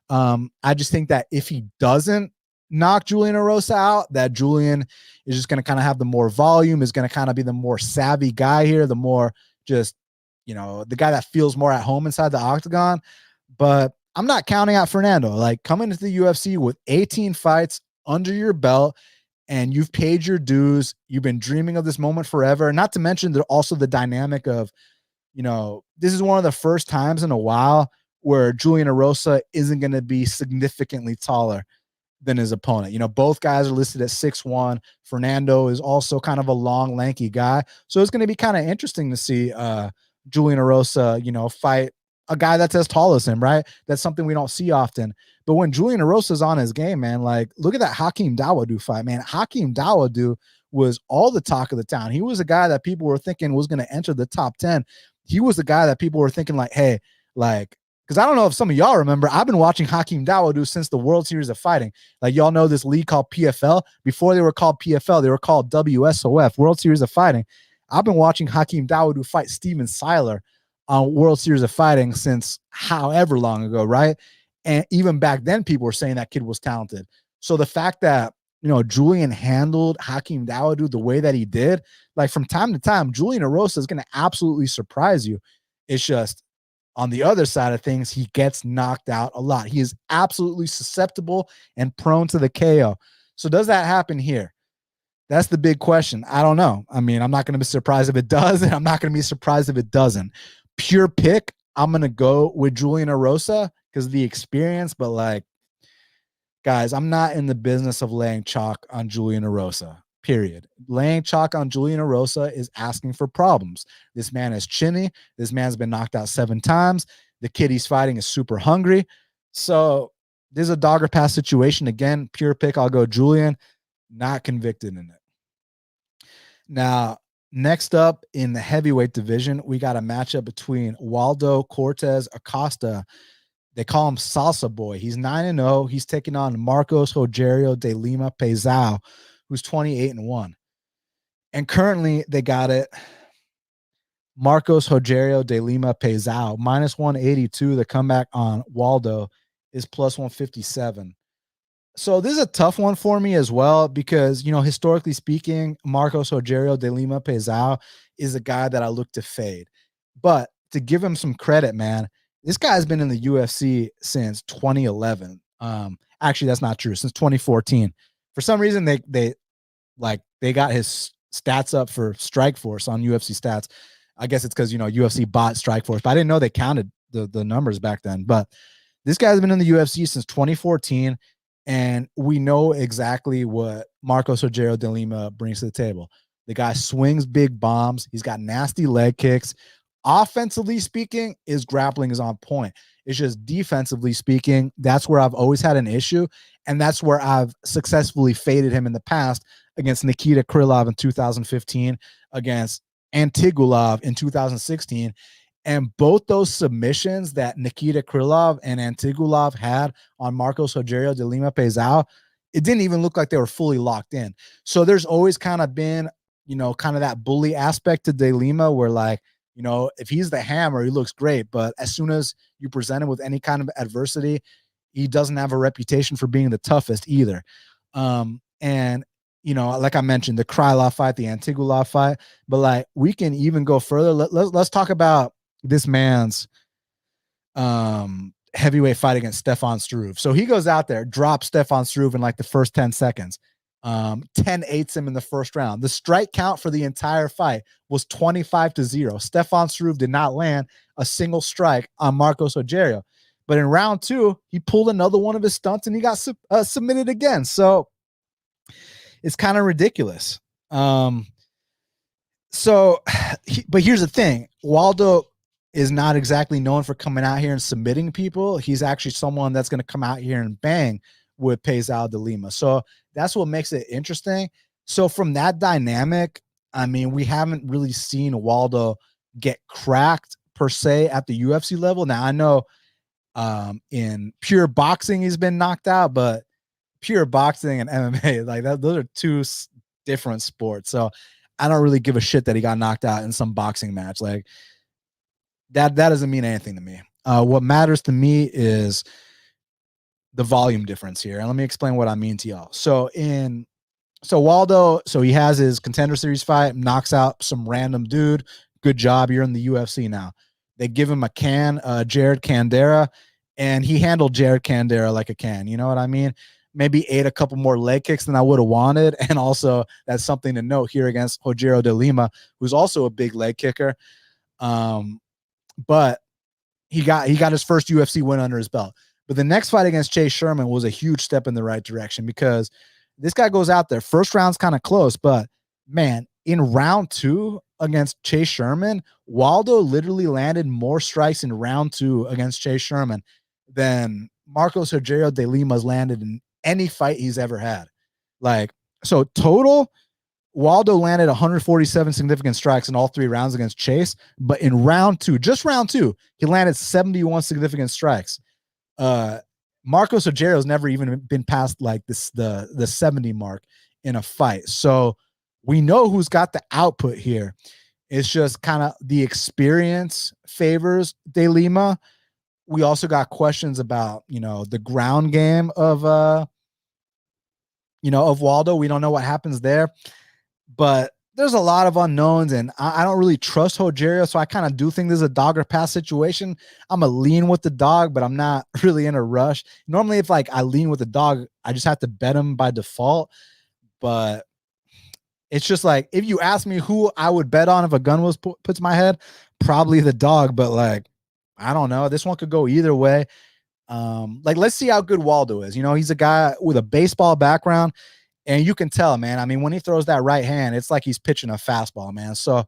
I just think that if he doesn't knock Julian Erosa out, that Julian is just going to kind of have the more volume, is going to kind of be the more savvy guy here, the more just, the guy that feels more at home inside the octagon. But I'm not counting out Fernando. Coming into the UFC with 18 fights under your belt, and you've paid your dues, you've been dreaming of this moment forever. Not to mention also the dynamic of, this is one of the first times in a while where Julian Erosa isn't going to be significantly taller than his opponent. Both guys are listed at 6'1". Fernando is also kind of a long, lanky guy. So it's going to be kind of interesting to see Julian Erosa, fight a guy that's as tall as him, right? That's something we don't see often. But when Julian Erosa's on his game, man, look at that Hakeem Dawodu fight, man. Hakeem Dawodu was all the talk of the town. He was a guy that people were thinking was going to enter the top 10. He was the guy that people were thinking hey, because I don't know if some of y'all remember, I've been watching Hakeem Dawodu since the World Series of Fighting. Y'all know this league called PFL. Before they were called PFL, they were called WSOF, World Series of Fighting. I've been watching Hakeem Dawodu fight Steven Seiler on World Series of Fighting since however long ago, right? And even back then, people were saying that kid was talented. So the fact that, Julian handled Hakeem Dawodu the way that he did, from time to time, Julian Erosa is going to absolutely surprise you. It's just, on the other side of things, he gets knocked out a lot. He is absolutely susceptible and prone to the KO. So does that happen here? That's the big question. I don't know. I mean, I'm not going to be surprised if it does, and I'm not going to be surprised if it doesn't. Pure pick, I'm going to go with Julian Erosa because of the experience, but guys, I'm not in the business of laying chalk on Julian Erosa. Period. Laying chalk on Julian Erosa is asking for problems. This man is chinny. This man's been knocked out 7 times. The kid he's fighting is super hungry. So this is a dogger pass situation. Again, pure pick, I'll go Julian. Not convicted in it. Now, next up in the heavyweight division, we got a matchup between Waldo, Cortes, Acosta. They call him Salsa Boy. He's 9-0. He's taking on Marcos Rogerio de Lima Pezao, who's 28-1. And currently they got it Marcos Rogerio de Lima Pezao, minus 182. The comeback on Waldo is plus 157. So this is a tough one for me as well because, historically speaking, Marcos Rogerio de Lima Pezao is a guy that I look to fade. But to give him some credit, man, this guy's been in the UFC since 2011. Actually, that's not true. Since 2014. For some reason, they got his stats up for Strikeforce on UFC stats. I guess it's because, UFC bought Strikeforce, but I didn't know they counted the numbers back then. But this guy's been in the UFC since 2014, and we know exactly what Marcos Rogerio de Lima brings to the table. The guy swings big bombs. He's got nasty leg kicks. Offensively speaking, his grappling is on point. It's just defensively speaking, that's where I've always had an issue, and that's where I've successfully faded him in the past against Nikita Krylov in 2015, against Antigulov in 2016. And both those submissions that Nikita Krylov and Antigulov had on Marcos Rogerio de Lima Pezao, it didn't even look like they were fully locked in. So there's always kind of been, kind of that bully aspect to de Lima where, like, if he's the hammer, he looks great. But as soon as you present him with any kind of adversity, he doesn't have a reputation for being the toughest either. And like I mentioned, the Krylov fight, the Antigulov fight, but like we can even go further. Let's talk about this man's heavyweight fight against Stefan Struve. So he goes out there, drops Stefan Struve in like the first 10 seconds. 10-8s him in the first round. The strike count for the entire fight was 25-0. Stefan Struve did not land a single strike on Marcos Rogerio. But in round 2, he pulled another one of his stunts and he got submitted again. So it's kind of ridiculous. But here's the thing. Waldo is not exactly known for coming out here and submitting people. He's actually someone that's going to come out here and bang with Pezao de Lima. So that's what makes it interesting. So from that dynamic, I mean, we haven't really seen Waldo get cracked per se at the UFC level. Now, I know in pure boxing, he's been knocked out, but pure boxing and MMA, like that, those are two different sports. So I don't really give a shit that he got knocked out in some boxing match. Like that doesn't mean anything to me. What matters to me is the volume difference here. And let me explain what I mean to y'all. So Waldo, he has his Contender Series fight, knocks out some random dude. Good job. You're in the UFC now. They give him a can, Jared Candera, and he handled Jared Candera like a can. You know what I mean? Maybe ate a couple more leg kicks than I would have wanted. And also that's something to note here against Rogerio de Lima, who's also a big leg kicker. But he got his first UFC win under his belt. But the next fight against Chase Sherman was a huge step in the right direction because this guy goes out there. First round's kind of close, but man, in round 2 against Chase Sherman, Waldo literally landed more strikes in round 2 against Chase Sherman than Marcos Rogerio de Lima's landed in any fight he's ever had. Like, so total, Waldo landed 147 significant strikes in all 3 rounds against Chase, but in round 2, just round 2, he landed 71 significant strikes. Marcos Rogerio's never even been past like this, the 70 mark in a fight. So we know who's got the output here. It's just kind of the experience favors de Lima. We also got questions about, the ground game of Waldo. We don't know what happens there, but there's a lot of unknowns, and I don't really trust Rogerio, so I kind of do think this is a dog or pass situation. I'm a lean with the dog, but I'm not really in a rush. Normally, if like I lean with the dog, I just have to bet him by default. But it's just like, if you ask me who I would bet on if a gun was put to my head, probably the dog. But like, I don't know. This one could go either way. Like, let's see how good Waldo is. He's a guy with a baseball background. And you can tell, man. I mean, when he throws that right hand, it's like he's pitching a fastball, man. So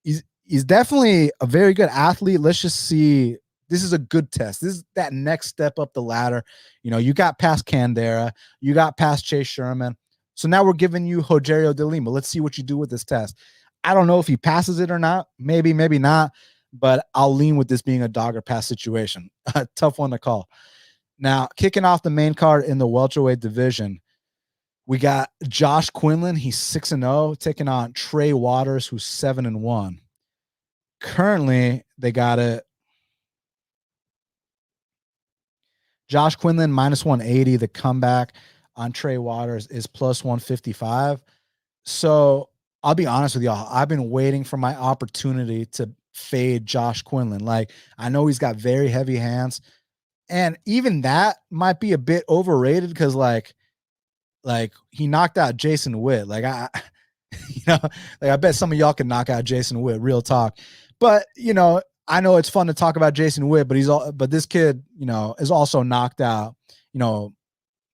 he's definitely a very good athlete. Let's just see. This is a good test. This is that next step up the ladder. You got past Candera. You got past Chase Sherman. So now we're giving you Rogerio de Lima. Let's see what you do with this test. I don't know if he passes it or not. Maybe, maybe not. But I'll lean with this being a dog or pass situation. Tough one to call. Now, kicking off the main card in the welterweight division, we got Josh Quinlan. He's 6-0, taking on Trey Waters, who's 7-1. currently they got it. Josh Quinlan minus 180. The comeback on Trey Waters is plus 155. So I'll be honest with y'all. I've been waiting for my opportunity to fade Josh Quinlan. Like, I know he's got very heavy hands, and even that might be a bit overrated because like he knocked out Jason Witt. Like I bet some of y'all can knock out Jason Witt, real talk. But I know it's fun to talk about Jason Witt, but this kid, is also knocked out,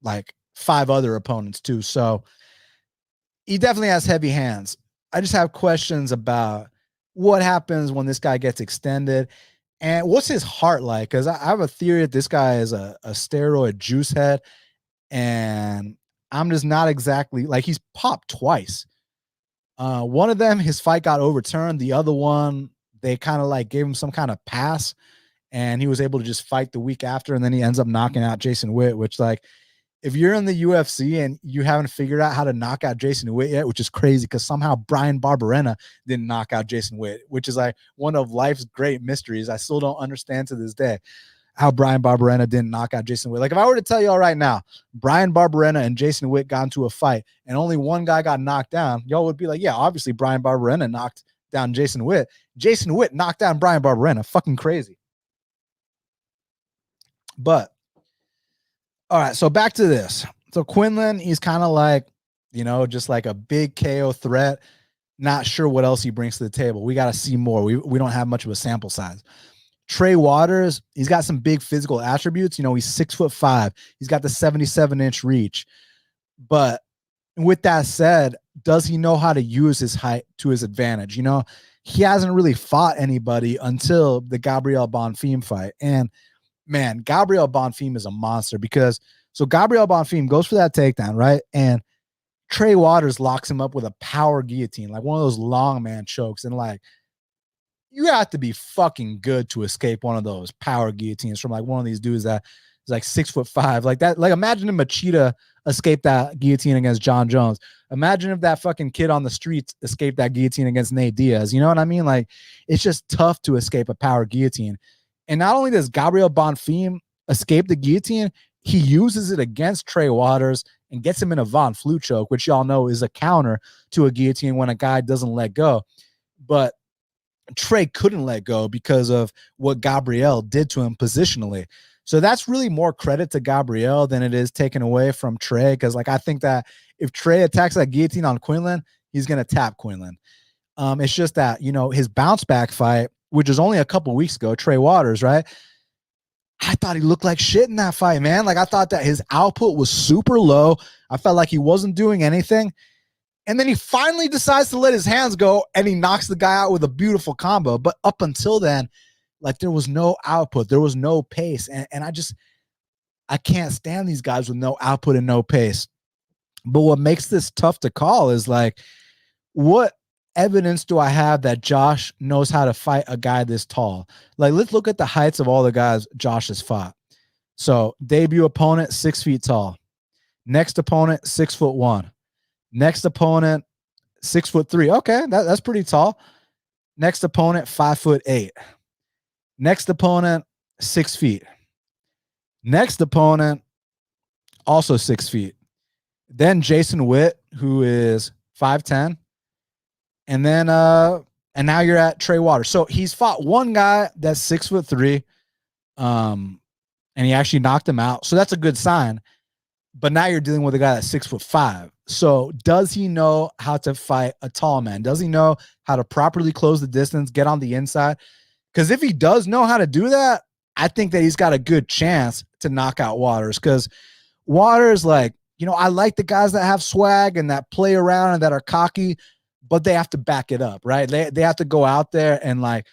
like 5 other opponents too. So he definitely has heavy hands. I just have questions about what happens when this guy gets extended and what's his heart like. Cause I have a theory that this guy is a steroid juice head, and I'm just not exactly like, he's popped twice. One of them, his fight got overturned. The other one, they kind of like gave him some kind of pass and he was able to just fight the week after. And then he ends up knocking out Jason Witt, which, like, if you're in the UFC and you haven't figured out how to knock out Jason Witt yet, which is crazy because somehow Brian Barberena didn't knock out Jason Witt, which is like one of life's great mysteries. I still don't understand to this day how Brian Barberena didn't knock out Jason Witt. Like, if I were to tell y'all right now, Brian Barberena and Jason Witt got into a fight and only one guy got knocked down, y'all would be like, yeah, obviously Brian Barberena knocked down Jason Witt. Jason Witt knocked down Brian Barberena. Fucking crazy. But all right, so back to this. So Quinlan, he's kind of like, just like a big KO threat. Not sure what else he brings to the table. We got to see more. We don't have much of a sample size. Trey Waters, he's got some big physical attributes. He's 6'5". He's got the 77-inch reach. But with that said, does he know how to use his height to his advantage? He hasn't really fought anybody until the Gabriel Bonfim fight. And man, Gabriel Bonfim is a monster because Gabriel Bonfim goes for that takedown, right? And Trey Waters locks him up with a power guillotine, like one of those long man chokes. And like, you have to be fucking good to escape one of those power guillotines from like one of these dudes that is like 6'5". Like that, like imagine if Machida escaped that guillotine against John Jones. Imagine if that fucking kid on the streets escaped that guillotine against Nate Diaz. You know what I mean? Like, it's just tough to escape a power guillotine. And not only does Gabriel Bonfim escape the guillotine, he uses it against Trey Waters and gets him in a Von Flue choke, which y'all know is a counter to a guillotine when a guy doesn't let go. But Trey couldn't let go because of what Gabriel did to him positionally. So that's really more credit to Gabriel than it is taken away from Trey. Because like, I think that if Trey attacks that guillotine on Quinlan, he's going to tap Quinlan. It's just that, his bounce back fight, which was only a couple weeks ago, Trey Waters, right? I thought he looked like shit in that fight, man. Like, I thought that his output was super low. I felt like he wasn't doing anything. And then he finally decides to let his hands go and he knocks the guy out with a beautiful combo. But up until then, like, there was no output. There was no pace. And I can't stand these guys with no output and no pace. But what makes this tough to call is like, what evidence do I have that Josh knows how to fight a guy this tall? Like, let's look at the heights of all the guys Josh has fought. So debut opponent, 6 feet tall. Next opponent, 6'1". Next opponent, 6'3". Okay, that's pretty tall. Next opponent, 5'8". Next opponent, 6 feet. Next opponent, also 6 feet. Then Jason Witt, who is 5'10". And then and now you're at Trey Waters. So he's fought one guy that's 6'3", and he actually knocked him out. So that's a good sign. But now you're dealing with a guy that's 6'5". So does he know how to fight a tall man? Does he know how to properly close the distance, get on the inside? Because if he does know how to do that, I think that he's got a good chance to knock out Waters. Because Waters, like, I like the guys that have swag and that play around and that are cocky, but they have to back it up, right? They have to go out there and, like,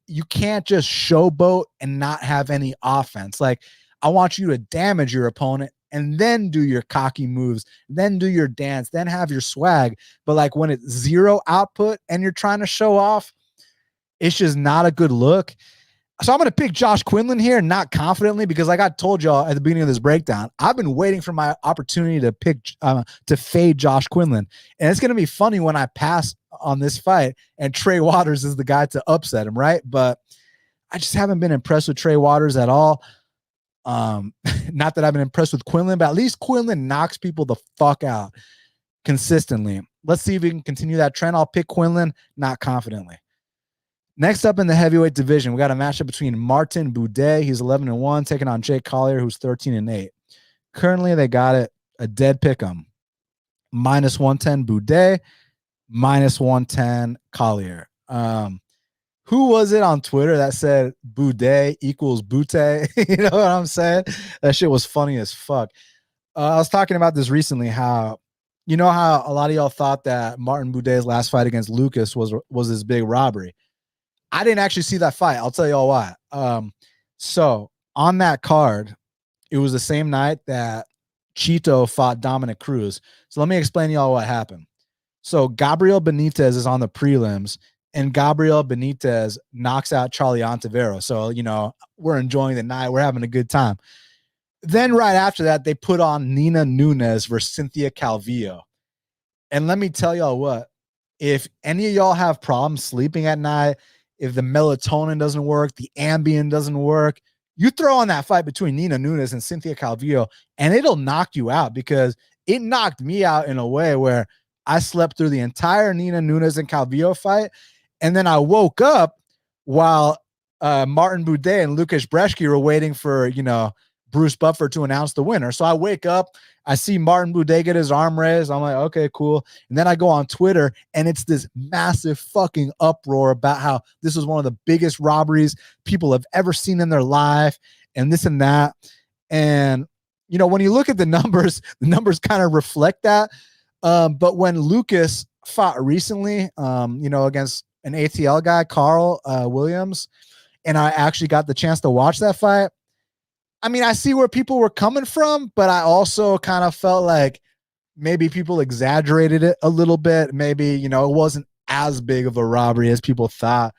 you can't just showboat and not have any offense. Like, I want you to damage your opponent and then do your cocky moves, then do your dance, then have your swag. But like, when it's zero output and you're trying to show off, it's just not a good look. So I'm going to pick Josh Quinlan here, not confidently, because like I told y'all at the beginning of this breakdown, I've been waiting for my opportunity to pick to fade Josh Quinlan. And it's going to be funny when I pass on this fight, and Trey Waters is the guy to upset him, right? But I just haven't been impressed with Trey Waters at all. Not that I've been impressed with Quinlan, but at least Quinlan knocks people the fuck out consistently. Let's see if we can continue that trend. I'll pick Quinlan, not confidently. Next up in the heavyweight division, we got a matchup between Martin Budday. He's 11-1, taking on Jake Collier, who's 13-8. Currently, they got it a dead pick'em. -110 Budday, -110 Collier. Who was it on Twitter that said Budday equals Butte? You know what I'm saying? That shit was funny as fuck. I was talking about this recently, how a lot of y'all thought that Martin Budday's last fight against Lucas was this big robbery. I didn't actually see that fight. I'll tell y'all why. So on that card, it was the same night that Chito fought Dominic Cruz. So let me explain to y'all what happened. So Gabriel Benitez is on the prelims, and Gabriel Benitez knocks out Charlie Ontiveros. So, we're enjoying the night. We're having a good time. Then right after that, they put on Nina Nunes versus Cynthia Calvillo. And let me tell y'all what, if any of y'all have problems sleeping at night, if the melatonin doesn't work, the Ambien doesn't work, you throw on that fight between Nina Nunes and Cynthia Calvillo, and it'll knock you out, because it knocked me out in a way where I slept through the entire Nina Nunes and Calvillo fight. And then I woke up while Martin Budday and Lukasz Brzeski were waiting for, Bruce Buffer to announce the winner. So I wake up, I see Martin Budday get his arm raised. I'm like, okay, cool. And then I go on Twitter, and it's this massive fucking uproar about how this was one of the biggest robberies people have ever seen in their life, and this and that. And, when you look at the numbers kind of reflect that. But when Lucas fought recently, against an ATL guy, Carl Williams, and I actually got the chance to watch that fight, I mean, I see where people were coming from, but I also kind of felt like maybe people exaggerated it a little bit. Maybe, it wasn't as big of a robbery as people thought.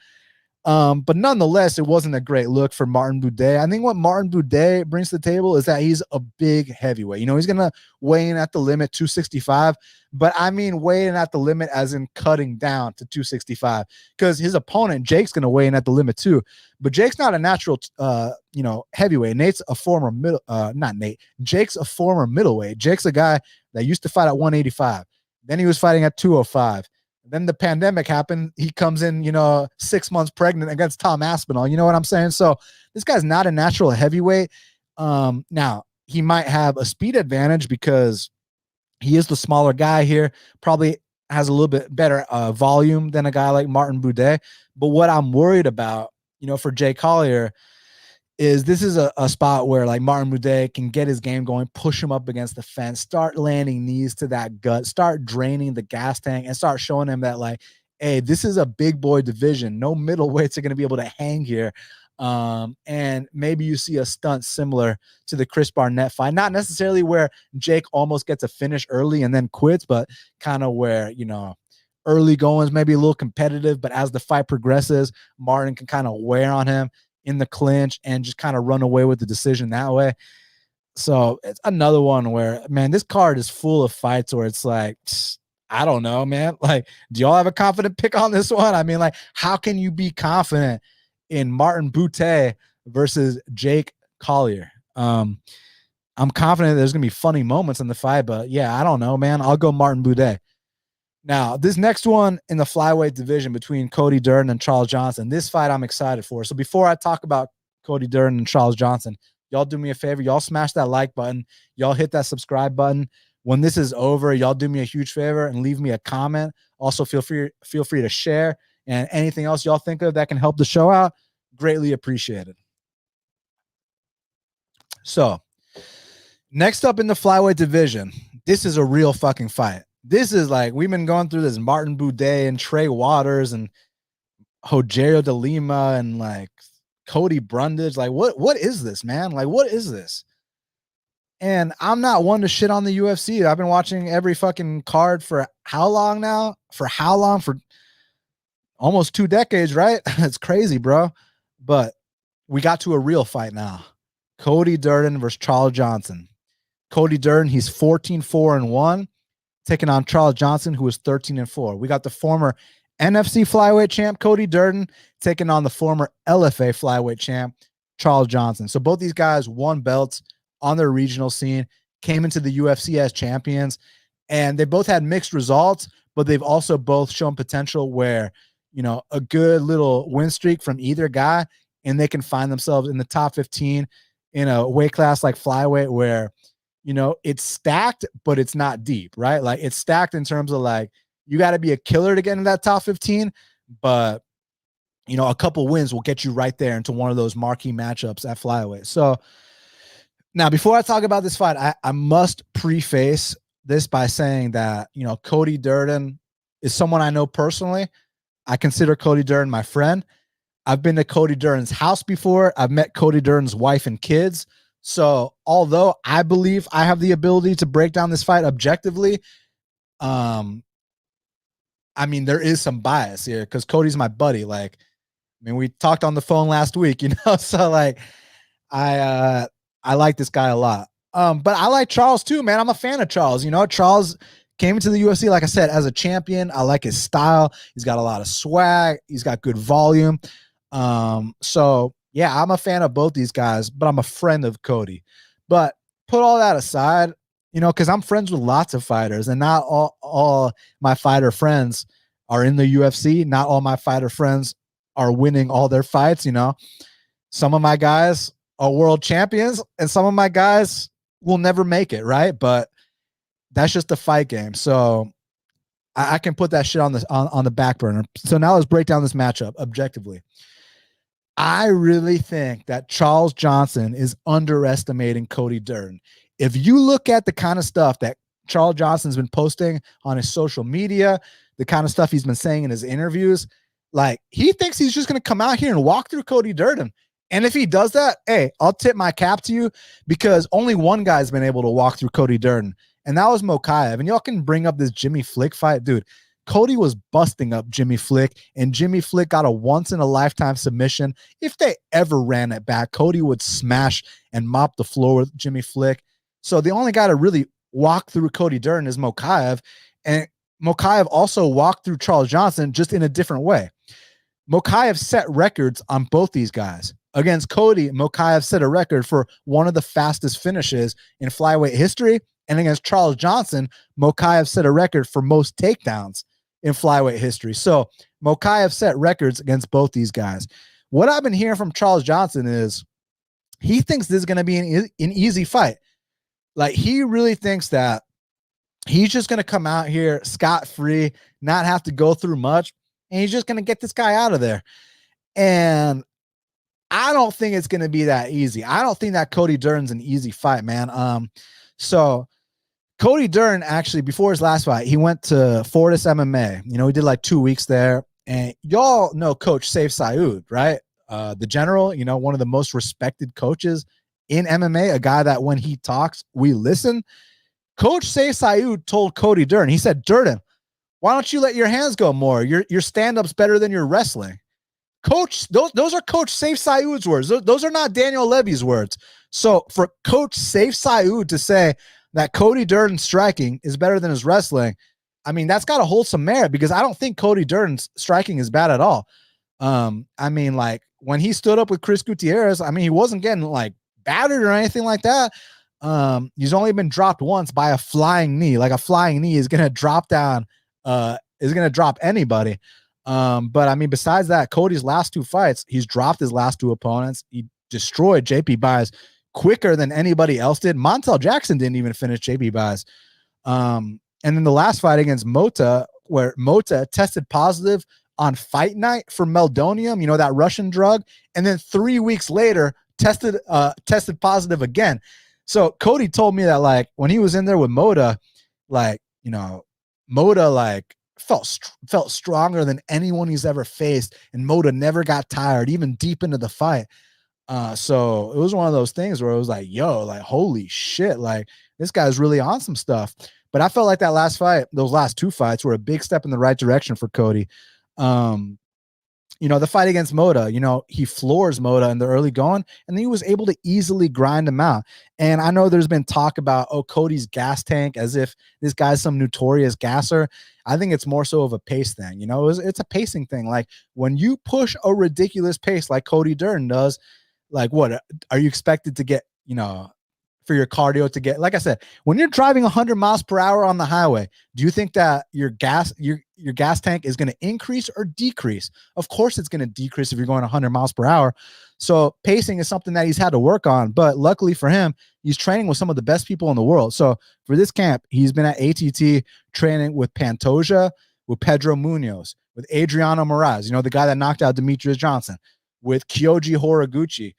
But nonetheless, it wasn't a great look for Martin Budday. I think what Martin Budday brings to the table is that he's a big heavyweight. He's going to weigh in at the limit 265, but I mean weigh in at the limit as in cutting down to 265, because his opponent, Jake's going to weigh in at the limit too. But Jake's not a natural, heavyweight. Nate's a former Jake's a former middleweight. Jake's a guy that used to fight at 185. Then he was fighting at 205. Then the pandemic happened. He comes in, 6 months pregnant against Tom Aspinall. You know what I'm saying? So this guy's not a natural heavyweight. Now, he might have a speed advantage because he is the smaller guy here, probably has a little bit better volume than a guy like Martin Budday. But what I'm worried about, for Jay Collier, is this is a spot where like Martin Budday can get his game going, push him up against the fence, start landing knees to that gut, start draining the gas tank, and start showing him that like, hey, this is a big boy division. No middleweights are going to be able to hang here. And maybe you see a stunt similar to the Chris Barnett fight, not necessarily where Jake almost gets a finish early and then quits, but kind of where, early goings, maybe a little competitive, but as the fight progresses, Martin can kind of wear on him in the clinch and just kind of run away with the decision that way. So it's another one where, man, this card is full of fights where it's like, I don't know, man. Like, do y'all have a confident pick on this one? I mean, like, how can you be confident in Martin Budday versus Jake Collier? I'm confident there's going to be funny moments in the fight, but yeah, I don't know, man. I'll go Martin Budday. Now, this next one in the flyweight division between Cody Durden and Charles Johnson, this fight I'm excited for. So before I talk about Cody Durden and Charles Johnson, y'all do me a favor. Y'all smash that like button. Y'all hit that subscribe button. When this is over, y'all do me a huge favor and leave me a comment. Also, feel free to share, and anything else y'all think of that can help the show out, greatly appreciated. So next up in the flyweight division, this is a real fucking fight. This is like, we've been going through this Martin Budday and Trey Waters and Rogerio de Lima and like Cody Brundage. Like, what is this, man? Like, what is this? And I'm not one to shit on the UFC. I've been watching every fucking card for how long now? For almost 2 decades, right? It's crazy, bro. But we got to a real fight now. Cody Durden versus Charles Johnson. Cody Durden, he's 14-4-1. taking on Charles Johnson, who is 13-4. We got the former NFC flyweight champ, Cody Durden, taking on the former LFA flyweight champ, Charles Johnson. So both these guys won belts on their regional scene, came into the UFC as champions, and they both had mixed results, but they've also both shown potential where, you know, a good little win streak from either guy, and they can find themselves in the top 15 in a weight class like flyweight where, you know, it's stacked, but it's not deep, right? Like it's stacked in terms of like, you got to be a killer to get into that top 15, but you know, a couple wins will get you right there into one of those marquee matchups at flyweight. So now, before I talk about this fight, I must preface this by saying that, you know, Cody Durden is someone I know personally. I consider Cody Durden my friend. I've been to Cody Durden's house before. I've met Cody Durden's wife and kids. So although I believe I have the ability to break down this fight objectively, I mean, there is some bias here because Cody's my buddy. Like, I mean, we talked on the phone last week, you know, so like I like this guy a lot. But I like Charles too, man. I'm a fan of Charles. You know, Charles came into the UFC, like I said, as a champion. I like his style. He's got a lot of swag. He's got good volume. So yeah, I'm a fan of both these guys, but I'm a friend of Cody. But put all that aside, you know, because I'm friends with lots of fighters, and not all my fighter friends are in the UFC. Not all my fighter friends are winning all their fights. You know, some of my guys are world champions, and some of my guys will never make it, right? But that's just the fight game. So I can put that shit on the back burner. So now let's break down this matchup objectively. I really think that Charles Johnson is underestimating Cody Durden. If you look at the kind of stuff that Charles Johnson's been posting on his social media, the kind of stuff he's been saying in his interviews, like he thinks he's just going to come out here and walk through Cody Durden. And if he does that, hey, I'll tip my cap to you, because only one guy's been able to walk through Cody Durden, and that was Mokaev. And y'all can bring up this Jimmy Flick fight. Dude, Cody was busting up Jimmy Flick, and Jimmy Flick got a once-in-a-lifetime submission. If they ever ran it back, Cody would smash and mop the floor with Jimmy Flick. So the only guy to really walk through Cody Durden is Mokaev, and Mokaev also walked through Charles Johnson just in a different way. Mokaev set records on both these guys. Against Cody, Mokaev set a record for one of the fastest finishes in flyweight history, and against Charles Johnson, Mokaev set a record for most takedowns in flyweight history. So Mokaev set records against both these guys. What I've been hearing from Charles Johnson is he thinks this is going to be an easy fight. Like, he really thinks that he's just going to come out here scot-free, not have to go through much, and he's just going to get this guy out of there. And I don't think it's going to be that easy. I don't think that Cody Durden's an easy fight, man. So Cody Durden, actually, before his last fight, he went to Fortis MMA. You know, he did like 2 weeks there. And y'all know Coach Saif Saud, right? The general, you know, one of the most respected coaches in MMA, a guy that when he talks, we listen. Coach Saif Saud told Cody Durden, he said, Durden, why don't you let your hands go more? Your stand-up's better than your wrestling. Coach, those are Coach Saif Saud's words. Those are not Daniel Levy's words. So for Coach Saif Saud to say that Cody Durden's striking is better than his wrestling, I mean, that's got to hold some merit, because I don't think Cody Durden's striking is bad at all. I mean, like, when he stood up with Chris Gutierrez, I mean, he wasn't getting like battered or anything like that. He's only been dropped once by a flying knee. Like, a flying knee is going to drop down, is going to drop anybody. But I mean, besides that, Cody's last two fights, he's dropped his last two opponents. He destroyed JP Buys quicker than anybody else did. Montel Jackson didn't even finish JP Buys. And then the last fight against Mota, where Mota tested positive on fight night for meldonium, you know, that Russian drug, and then 3 weeks later tested positive again. So Cody told me that, like, when he was in there with Mota, like, you know, Mota like felt stronger than anyone he's ever faced, and Mota never got tired, even deep into the fight. So it was one of those things where it was like, yo, like, holy shit, like, this guy's really on some stuff. But I felt like that last fight, those last two fights, were a big step in the right direction for Cody. the fight against Moda, he floors Moda in the early going, and then he was able to easily grind him out. And I know there's been talk about, Cody's gas tank, as if this guy's some notorious gasser. I think it's more so of a pace thing. It's a pacing thing. Like when you push a ridiculous pace like Cody Durden does, like what are you expected to get, for your cardio to get, like I said, when you're driving 100 miles per hour on the highway, do you think that your gas tank is going to increase or decrease? Of course it's going to decrease if you're going 100 miles per hour. So pacing is something that he's had to work on, but luckily for him, he's training with some of the best people in the world. So for this camp, he's been at ATT training with Pantoja, with Pedro Munoz, with Adriano Moraes, the guy that knocked out Demetrius Johnson, with Kyoji Horiguchi,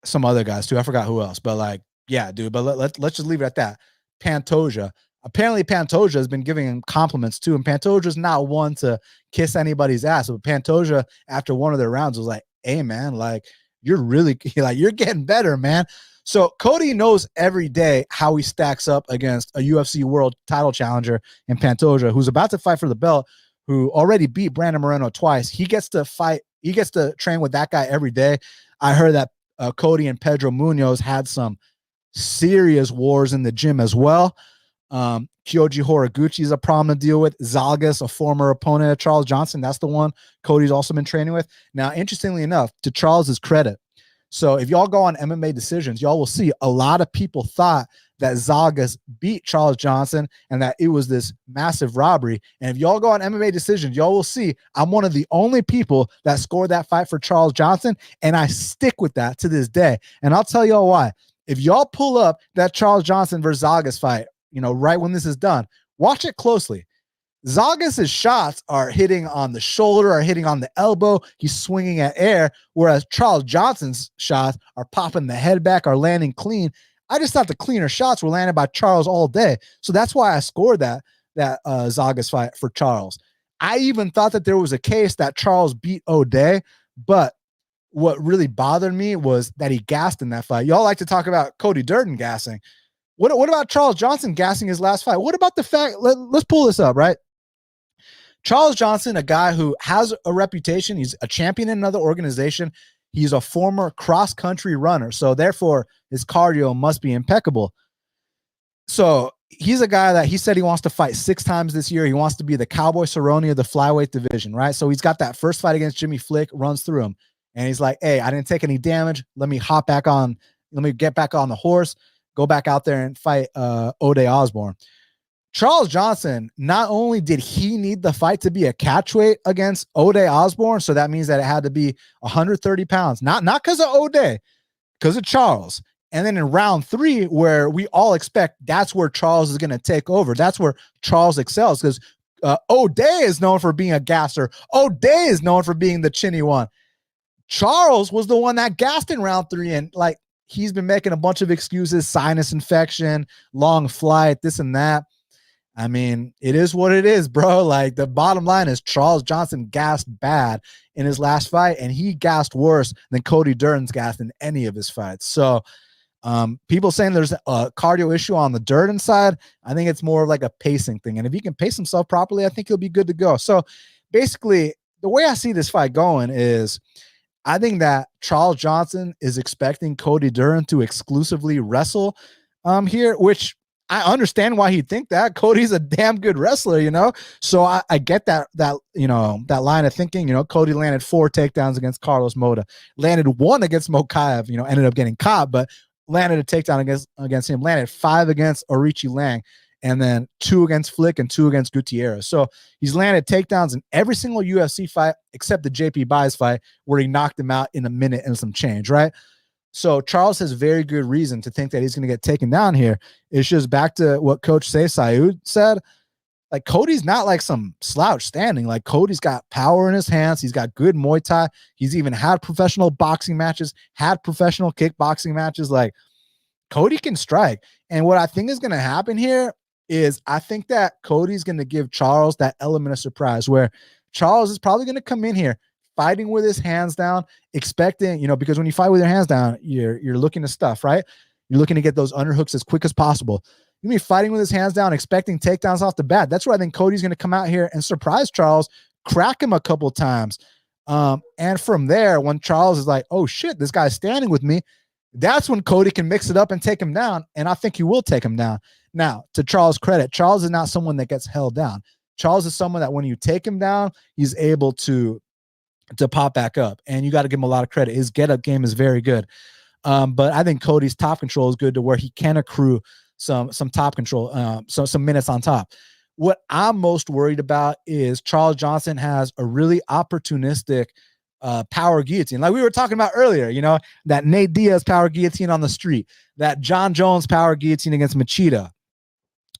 some other guys too. I forgot who else, but yeah, dude. But let's just leave it at that. Pantoja. Apparently, Pantoja has been giving him compliments too, and Pantoja's not one to kiss anybody's ass. But Pantoja, after one of their rounds, was like, "Hey, man, you're really you're getting better, man." So Cody knows every day how he stacks up against a UFC World Title challenger in Pantoja, who's about to fight for the belt, who already beat Brandon Moreno twice. He gets to fight. He gets to train with that guy every day. I heard that Cody and Pedro Munoz had some serious wars in the gym as well. Kyoji Horiguchi is a problem to deal with. Zalgas, a former opponent of Charles Johnson, that's the one Cody's also been training with. Now, interestingly enough, to Charles's credit, so if y'all go on MMA Decisions, y'all will see a lot of people thought that Zalgas beat Charles Johnson and that it was this massive robbery. And if y'all go on MMA Decisions, y'all will see I'm one of the only people that scored that fight for Charles Johnson, and I stick with that to this day. And I'll tell y'all why. If y'all pull up that Charles Johnson versus Zalgas fight, right when this is done, watch it closely. Zalgas' shots are hitting on the shoulder, are hitting on the elbow. He's swinging at air, whereas Charles Johnson's shots are popping the head back, are landing clean. I just thought the cleaner shots were landed by Charles all day. So that's why I scored that Zalgas fight for Charles. I even thought that there was a case that Charles beat O'Day, but what really bothered me was that he gassed in that fight. Y'all like to talk about Cody Durden gassing. What about Charles Johnson gassing his last fight? What about the fact, let's pull this up, right? Charles Johnson, a guy who has a reputation. He's a champion in another organization. He's a former cross-country runner. So therefore, his cardio must be impeccable. So he's a guy that he said he wants to fight 6 times this year. He wants to be the Cowboy Cerrone of the flyweight division, right? So he's got that first fight against Jimmy Flick, runs through him. And he's like, hey, I didn't take any damage. Let me get back on the horse, go back out there and fight O'Day Osborne. Charles Johnson, not only did he need the fight to be a catchweight against O'Day Osborne, so that means that it had to be 130 pounds, not because of O'Day, because of Charles. And then in round 3, where we all expect that's where Charles is going to take over. That's where Charles excels, because O'Day is known for being a gasser. O'Day is known for being the chinny one. Charles was the one that gassed in round 3, and he's been making a bunch of excuses, sinus infection, long flight, this and that. I mean, it is what it is, bro. The bottom line is Charles Johnson gassed bad in his last fight, and he gassed worse than Cody Durden's gassed in any of his fights. So people saying there's a cardio issue on the Durden side, I think it's more of a pacing thing. And if he can pace himself properly, I think he'll be good to go. So basically, the way I see this fight going is I think that Charles Johnson is expecting Cody Durden to exclusively wrestle here, which I understand why he'd think that. Cody's a damn good wrestler, So I get that that line of thinking. Cody landed 4 takedowns against Carlos Moda, landed 1 against Mokaev, ended up getting caught, but landed a takedown against him, landed 5 against Orichi Lang, and then 2 against Flick and 2 against Gutierrez. So he's landed takedowns in every single UFC fight except the JP Buys fight, where he knocked him out in a minute and some change, right? So Charles has very good reason to think that he's going to get taken down here. It's just back to what Coach Saud said. Cody's not some slouch standing. Cody's got power in his hands. He's got good Muay Thai. He's even had professional boxing matches, had professional kickboxing matches. Cody can strike. And what I think is going to happen here is I think that Cody's going to give Charles that element of surprise, where Charles is probably going to come in here fighting with his hands down, expecting, because when you fight with your hands down, you're looking to stuff, right? You're looking to get those underhooks as quick as possible. You're going to be fighting with his hands down, expecting takedowns off the bat. That's where I think Cody's going to come out here and surprise Charles, crack him a couple times. And from there, when Charles is like, oh shit, this guy's standing with me, that's when Cody can mix it up and take him down. And I think he will take him down. Now, to Charles' credit, Charles is not someone that gets held down. Charles is someone that when you take him down, he's able to pop back up. And you got to give him a lot of credit. His get-up game is very good. But I think Cody's top control is good to where he can accrue some top control, some minutes on top. What I'm most worried about is Charles Johnson has a really opportunistic power guillotine. Like we were talking about earlier, you know, that Nate Diaz power guillotine on the street, that John Jones power guillotine against Machida.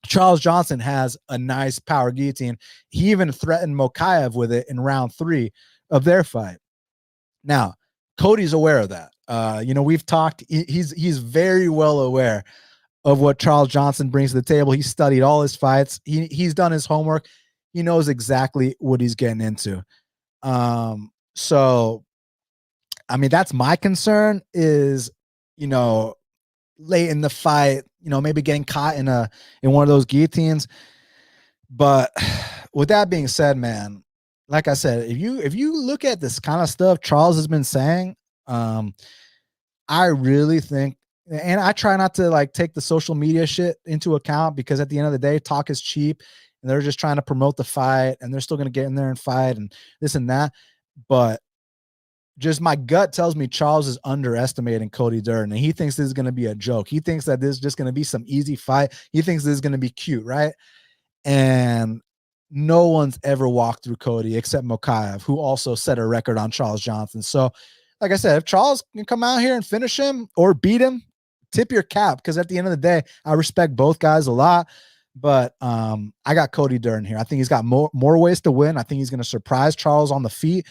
Charles Johnson has a nice power guillotine. He even threatened Mokaev with it in round 3 of their fight. Now, Cody's aware of that. You know, we've talked, he's very well aware of what Charles Johnson brings to the table. He studied all his fights. He's done his homework. He knows exactly what he's getting into. So, I mean, that's my concern is, you know, late in the fight, you know, maybe getting caught in one of those guillotines. But with that being said, man, like I said, if you look at this kind of stuff Charles has been saying, I really think, and I try not to like take the social media shit into account because at the end of the day, talk is cheap and they're just trying to promote the fight and they're still going to get in there and fight and this and that. But just my gut tells me Charles is underestimating Cody Durden and he thinks this is going to be a joke. He thinks that this is just going to be some easy fight. He thinks this is going to be cute, right? And no one's ever walked through Cody except Mokaev, who also set a record on Charles Johnson. So, like I said, if Charles can come out here and finish him or beat him, tip your cap, because at the end of the day, I respect both guys a lot. But I got Cody Durden here. I think he's got more ways to win. I think he's going to surprise Charles on the feet,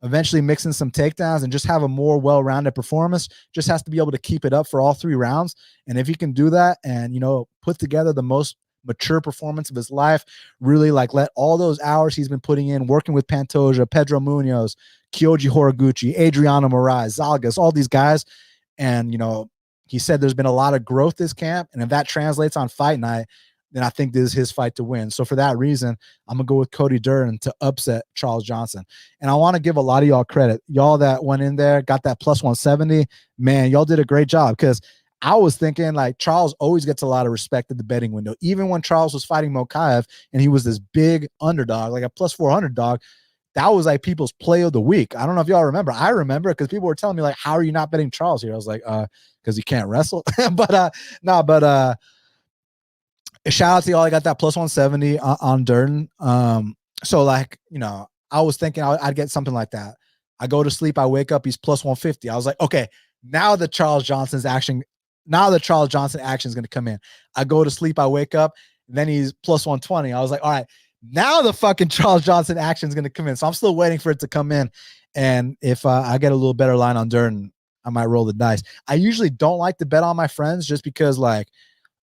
eventually mixing some takedowns and just have a more well-rounded performance. Just has to be able to keep it up for all 3 rounds. And if he can do that and, you know, put together the most mature performance of his life, really like let all those hours he's been putting in, working with Pantoja, Pedro Munoz, Kyoji Horiguchi, Adriano Moraes, Zalgas, all these guys. And, you know, he said there's been a lot of growth this camp. And if that translates on fight night, then I think this is his fight to win. So for that reason, I'm going to go with Cody Durden to upset Charles Johnson. And I want to give a lot of y'all credit. Y'all that went in there, got that plus 170, man, y'all did a great job because I was thinking like Charles always gets a lot of respect at the betting window. Even when Charles was fighting Mokaev and he was this big underdog, like a plus 400 dog, that was like people's play of the week. I don't know if y'all remember. I remember because people were telling me like, how are you not betting Charles here? I was like, because he can't wrestle. but shout out to y'all. I got that plus 170 on Durden. So like, you know, I was thinking I'd get something like that. I go to sleep, I wake up, he's plus 150. I was like, okay, now the Charles Johnson action is going to come in. I go to sleep, I wake up, then he's plus 120. I was like, all right, now the fucking Charles Johnson action is going to come in. So I'm still waiting for it to come in. And if I get a little better line on Durden, I might roll the dice. I usually don't like to bet on my friends just because like,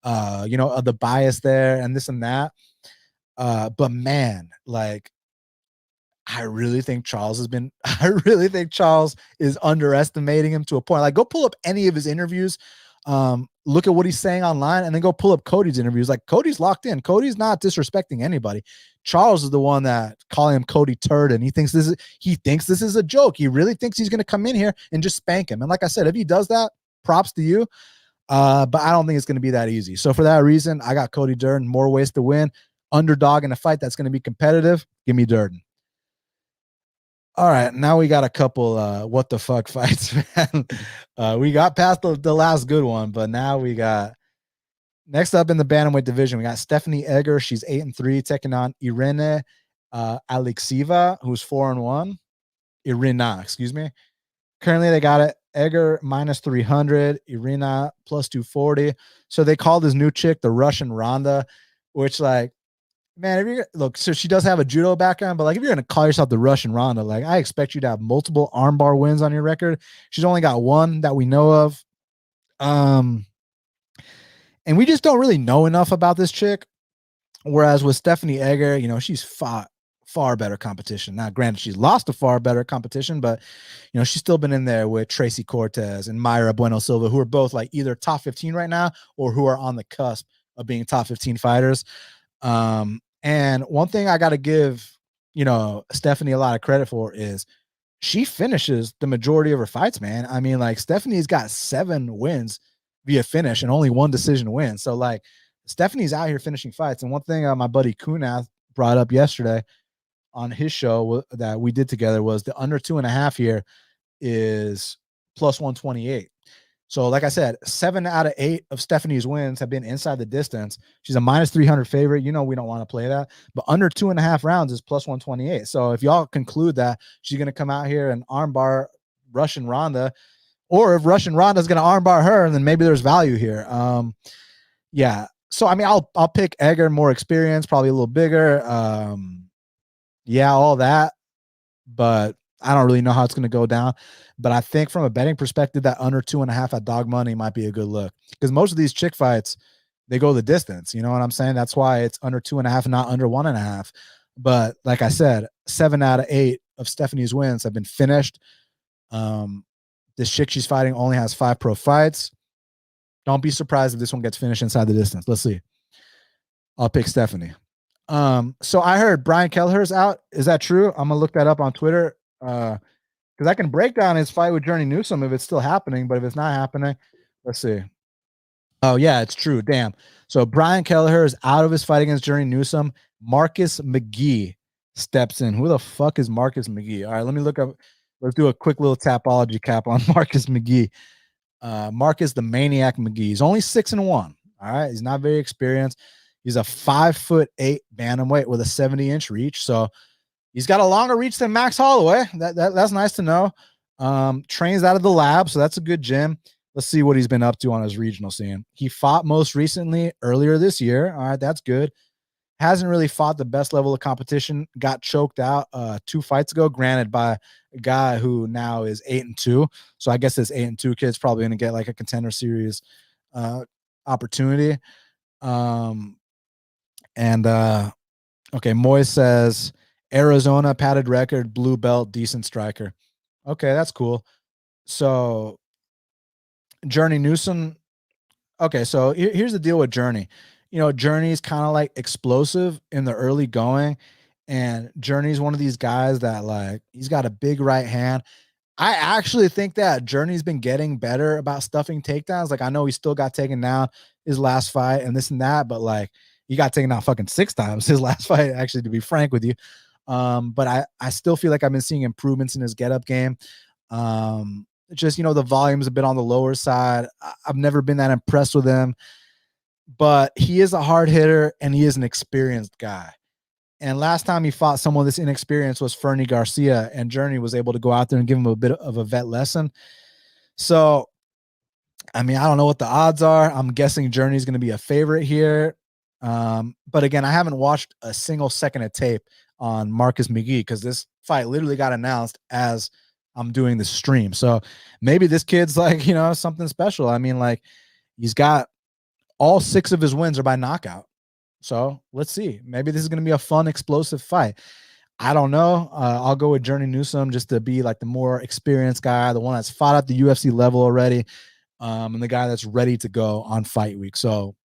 you know, of the bias there and this and that. But man, like, I really think Charles is underestimating him to a point. Like, go pull up any of his interviews, look at what he's saying online, and then go pull up Cody's interviews. Like, Cody's locked in. Cody's not disrespecting anybody. Charles is the one that calling him Cody Turd, and he thinks this is a joke. He really thinks he's going to come in here and just spank him. And like I said, if he does that, props to you. But I don't think it's going to be that easy. So for that reason, I got Cody Durden. More ways to win. Underdog in a fight that's going to be competitive. Give me Durden. All right, now we got a couple what the fuck fights, man. We got past the last good one, but now we got next up in the bantamweight division, we got Stephanie Egger. She's 8-3, taking on Irina Alekseeva, who's 4-1. Irina, excuse me. Currently, they got it Egger minus 300, Irina plus 240. So they call this new chick the Russian Ronda, which like, man, if you're look, so she does have a judo background, but like if you're gonna call yourself the Russian Ronda, like I expect you to have multiple armbar wins on your record. She's only got one that we know of. And we just don't really know enough about this chick. Whereas with Stephanie Egger, you know, she's fought far better competition. Now, granted, she's lost to far better competition, but you know, she's still been in there with Tracy Cortes and Mayra Bueno Silva, who are both like either top 15 right now or who are on the cusp of being top 15 fighters. And one thing I got to give, Stephanie a lot of credit for is she finishes the majority of her fights, man. I mean, like Stephanie's got 7 wins via finish and only 1 decision win. So like Stephanie's out here finishing fights. And one thing my buddy Kunath brought up yesterday on his show that we did together was the under 2.5 here is plus 128. So, like I said, 7 out of 8 of Stephanie's wins have been inside the distance. She's a minus 300 favorite. We don't want to play that. But under 2.5 rounds is plus 128. So, if y'all conclude that she's going to come out here and armbar Russian Ronda, or if Russian Ronda is going to armbar her, then maybe there's value here. Yeah. So, I mean, I'll pick Egger, more experience, probably a little bigger. Yeah, all that. But I don't really know how it's going to go down. But I think from a betting perspective, that under 2.5 at dog money might be a good look, because most of these chick fights, they go the distance. You know what I'm saying? That's why it's under 2.5, not under 1.5. But like I said, 7 out of 8 of Stephanie's wins have been finished. This chick she's fighting only has 5 pro fights. Don't be surprised if this one gets finished inside the distance. Let's see. I'll pick Stephanie. So I heard Brian Kelleher's out. Is that true? I'm gonna look that up on Twitter. Because I can break down his fight with Journey Newsom if it's still happening, but if it's not happening, let's see. Oh, yeah, it's true. Damn. So Brian Kelleher is out of his fight against Journey Newsom. Marcus McGhee steps in. Who the fuck is Marcus McGhee? All right, let me look up. Let's do a quick little tapology cap on Marcus McGhee. Marcus the Maniac McGhee. He's only 6-1. All right, he's not very experienced. He's a 5'8" bantamweight with a 70-inch reach. So he's got a longer reach than Max Holloway. That's nice to know. Trains out of the lab, so that's a good gym. Let's see what he's been up to on his regional scene. He fought most recently earlier this year. All right, that's good. Hasn't really fought the best level of competition. Got choked out 2 fights ago, granted by a guy who now is 8-2. So I guess this 8-2 kid's probably going to get like a contender series opportunity. Okay, Moy says Arizona padded record, blue belt, decent striker. Okay, that's cool. So Journey Newsom. Okay, so here's the deal with Journey. Journey's kind of like explosive in the early going, and Journey's one of these guys that like he's got a big right hand. I actually think that Journey's been getting better about stuffing takedowns. Like I know he still got taken down his last fight and this and that, but like he got taken down fucking 6 times his last fight, actually, to be frank with you. But I still feel like I've been seeing improvements in his get-up game. Just, the volume's a bit on the lower side. I've never been that impressed with him, but he is a hard hitter and he is an experienced guy. And last time he fought someone this inexperienced was Fernie Garcia, and Journey was able to go out there and give him a bit of a vet lesson. So, I mean, I don't know what the odds are. I'm guessing Journey's going to be a favorite here. But again, I haven't watched a single second of tape on Marcus McGhee because this fight literally got announced as I'm doing the stream. So maybe this kid's like, something special. I mean, like he's got all 6 of his wins are by knockout. So let's see. Maybe this is going to be a fun, explosive fight. I don't know. I'll go with Journey Newsom just to be like the more experienced guy, the one that's fought at the UFC level already, and the guy that's ready to go on fight week. So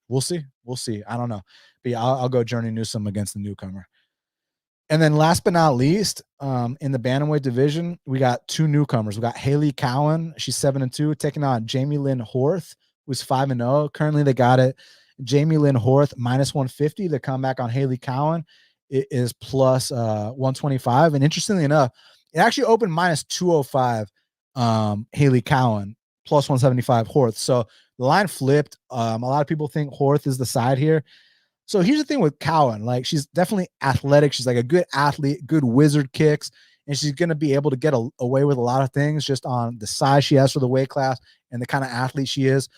we'll see. We'll see. I don't know. But yeah, I'll go Journey Newsom against the newcomer. And then last but not least, in the bantamweight division, we got 2 newcomers. We got Hailey Cowan. She's 7-2, taking on Jamey Lynn Horth, who's 5-0. Currently, they got it. Jamey Lynn Horth minus 150. The comeback on Hailey Cowan is plus 125. And interestingly enough, it actually opened minus 205. Hailey Cowan plus 175 Horth. So the line flipped. A lot of people think Horth is the side here. So here's the thing with Cowan. Like, she's definitely athletic. She's like a good athlete, good wizard kicks, and she's going to be able to get away with a lot of things just on the size she has for the weight class and the kind of athlete she is.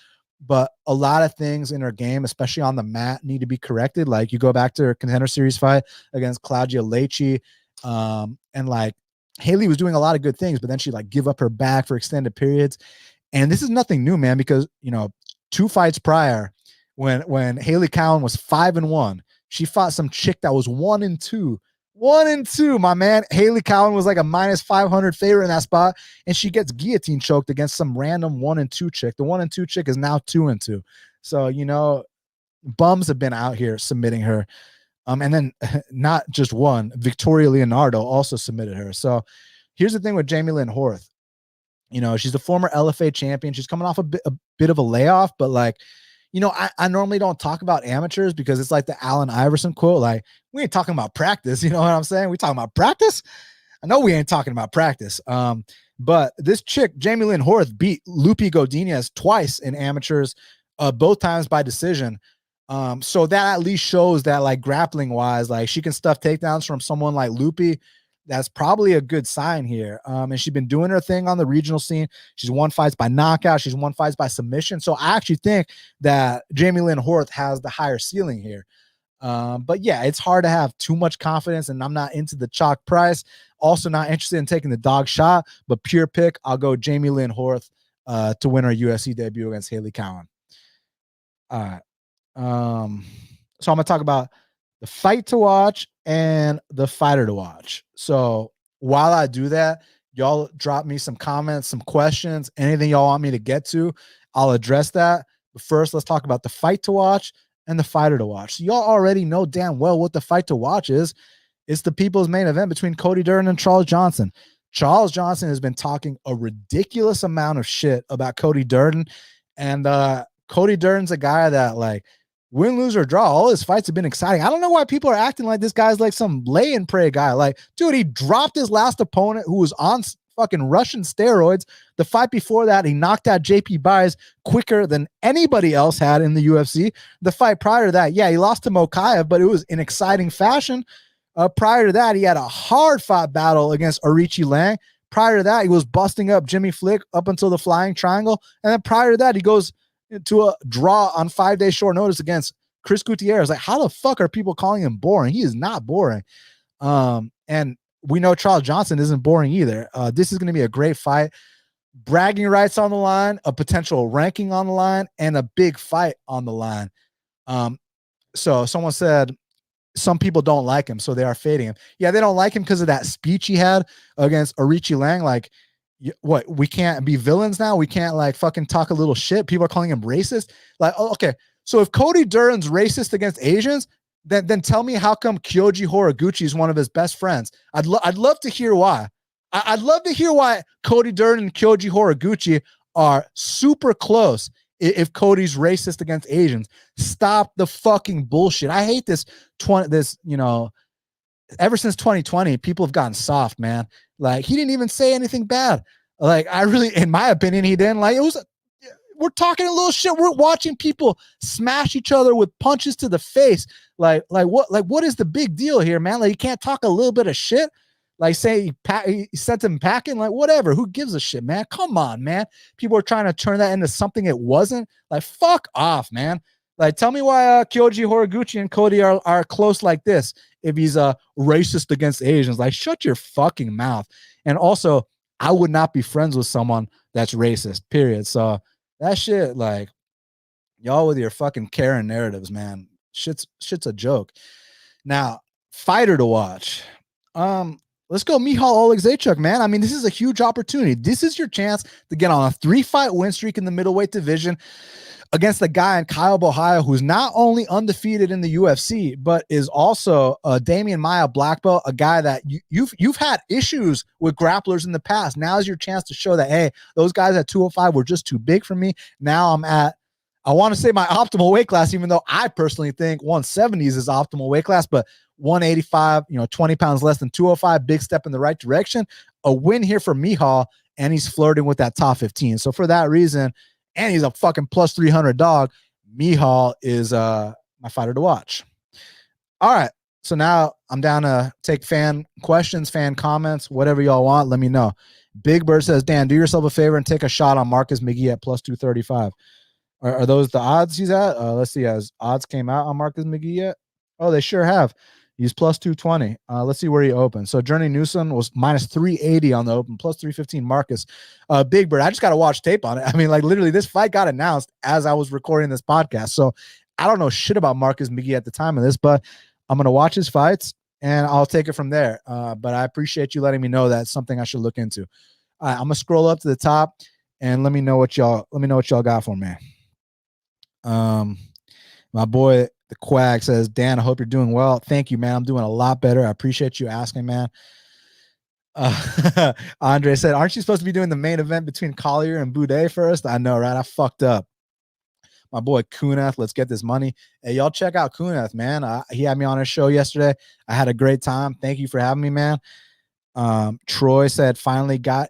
But a lot of things in her game, especially on the mat, need to be corrected. Like, you go back to her contender series fight against Claudia Leite, and like Hailey was doing a lot of good things, but then she like give up her back for extended periods. And this is nothing new, man, because 2 fights prior, when Hailey Cowan was 5-1, she fought some chick that was 1-2. 1-2, my man. Hailey Cowan was like a minus 500 favorite in that spot, and she gets guillotine choked against some random 1-2 chick. The 1-2 chick is now 2-2. So, bums have been out here submitting her. And then not just one, Victoria Leonardo also submitted her. So here's the thing with Jamey Lynn Horth. You know, she's a former LFA champion. She's coming off a bit of a layoff, but like, you know, I normally don't talk about amateurs because it's like the Allen Iverson quote, like, we ain't talking about practice. You know what I'm saying? We talking about practice. I know we ain't talking about practice. But this chick, Jamey Lynn Horth, beat Lupi Godinez twice in amateurs, both times by decision. So that at least shows that, like, grappling wise, like, she can stuff takedowns from someone like Lupi. That's probably a good sign here. And she's been doing her thing on the regional scene. She's won fights by knockout. She's won fights by submission. So I actually think that Jamey Lynn Horth has the higher ceiling here. But yeah, it's hard to have too much confidence, and I'm not into the chalk price. Also not interested in taking the dog shot, but pure pick, I'll go Jamey Lynn Horth to win her UFC debut against Hailey Cowan. All right. So I'm gonna talk about the fight to watch and the fighter to watch. So while I do that, y'all drop me some comments, some questions, anything y'all want me to get to, I'll address that. But first, let's talk about the fight to watch and the fighter to watch. So y'all already know damn well what the fight to watch is. It's the people's main event between Cody Durden and Charles Johnson. Charles Johnson has been talking a ridiculous amount of shit about Cody Durden. And Cody Durden's a guy that, like, win, lose, or draw, all his fights have been exciting. I don't know why people are acting like this guy's like some lay and pray guy. Like, dude, he dropped his last opponent who was on fucking Russian steroids. The fight before that, he knocked out JP Buys quicker than anybody else had in the UFC. The fight prior to that, yeah, he lost to Mokaev, but it was in exciting fashion. Prior to that, he had a hard-fought battle against Arichi Lang. Prior to that, he was busting up Jimmy Flick up until the flying triangle. And then prior to that, he goes to a draw on 5 days short notice against Chris Gutierrez. Like, how the fuck are people calling him boring? He is not boring. And we know Charles Johnson isn't boring either. This is going to be a great fight. Bragging rights on the line, a potential ranking on the line, and a big fight on the line. So someone said some people don't like him, so they are fading him. Yeah, they don't like him because of that speech he had against Arichi Lang. Like, what, we can't be villains now? We can't, like, fucking talk a little shit? People are calling him racist. Like, oh, okay, so if Cody Durden's racist against Asians, then tell me how come Kyoji Horiguchi is one of his best friends. I'd love to hear why. I'd love to hear why Cody Durden and Kyoji Horiguchi are super close if Cody's racist against Asians. Stop the fucking bullshit. I hate this you know, ever since 2020, people have gotten soft, man. Like, he didn't even say anything bad. Like, I really, in my opinion, he didn't. Like, we're talking a little shit. We're watching people smash each other with punches to the face. Like what is the big deal here, man? Like, you can't talk a little bit of shit. Like, say he sent him packing, like, whatever. Who gives a shit, man? Come on, man. People are trying to turn that into something it wasn't. Like, fuck off, man. Like, tell me why Kyoji Horiguchi and Cody are close like this if he's racist against Asians. Like, shut your fucking mouth. And also, I would not be friends with someone that's racist, period. So that shit, like, y'all with your fucking Karen narratives, man. Shit's a joke. Now, fighter to watch. Let's go Michal Oleksiejczuk, man. I mean, this is a huge opportunity. This is your chance to get on a 3-fight win streak in the middleweight division against the guy in Caio Borralho, who's not only undefeated in the UFC, but is also a Damian Maia black belt, a guy that you've had issues with grapplers in the past. Now's your chance to show that, hey, those guys at 205 were just too big for me. Now I'm at, I want to say, my optimal weight class, even though I personally think 170s is optimal weight class, but 185, 20 pounds less than 205, big step in the right direction. A win here for Michal, and he's flirting with that top 15. So for that reason, and he's a fucking plus 300 dog, Michal is my fighter to watch. All right, so now I'm down to take fan questions, fan comments, whatever y'all want. Let me know. Big Bird says, Dan, do yourself a favor and take a shot on Marcus McGhee at plus 235. Are those the odds he's at? Let's see. Has odds came out on Marcus McGhee yet? Oh, they sure have. He's plus 220. Let's see where he opened. So Journey Newson was minus 380 on the open, plus 315 Marcus. Big Bird, I just got to watch tape on it. I mean, like, literally, this fight got announced as I was recording this podcast. So I don't know shit about Marcus McGhee at the time of this, but I'm going to watch his fights and I'll take it from there. But I appreciate you letting me know that's something I should look into. All right, I'm going to scroll up to the top and let me know what y'all got for me. My boy The Quag says, Dan, I hope you're doing well. Thank you, man. I'm doing a lot better. I appreciate you asking, man. Andre said, aren't you supposed to be doing the main event between Collier and Budday first? I know, right? I fucked up. My boy Kuneth, let's get this money. Hey, y'all check out Kuneth, man. He had me on his show yesterday. I had a great time. Thank you for having me, man. Troy said, finally got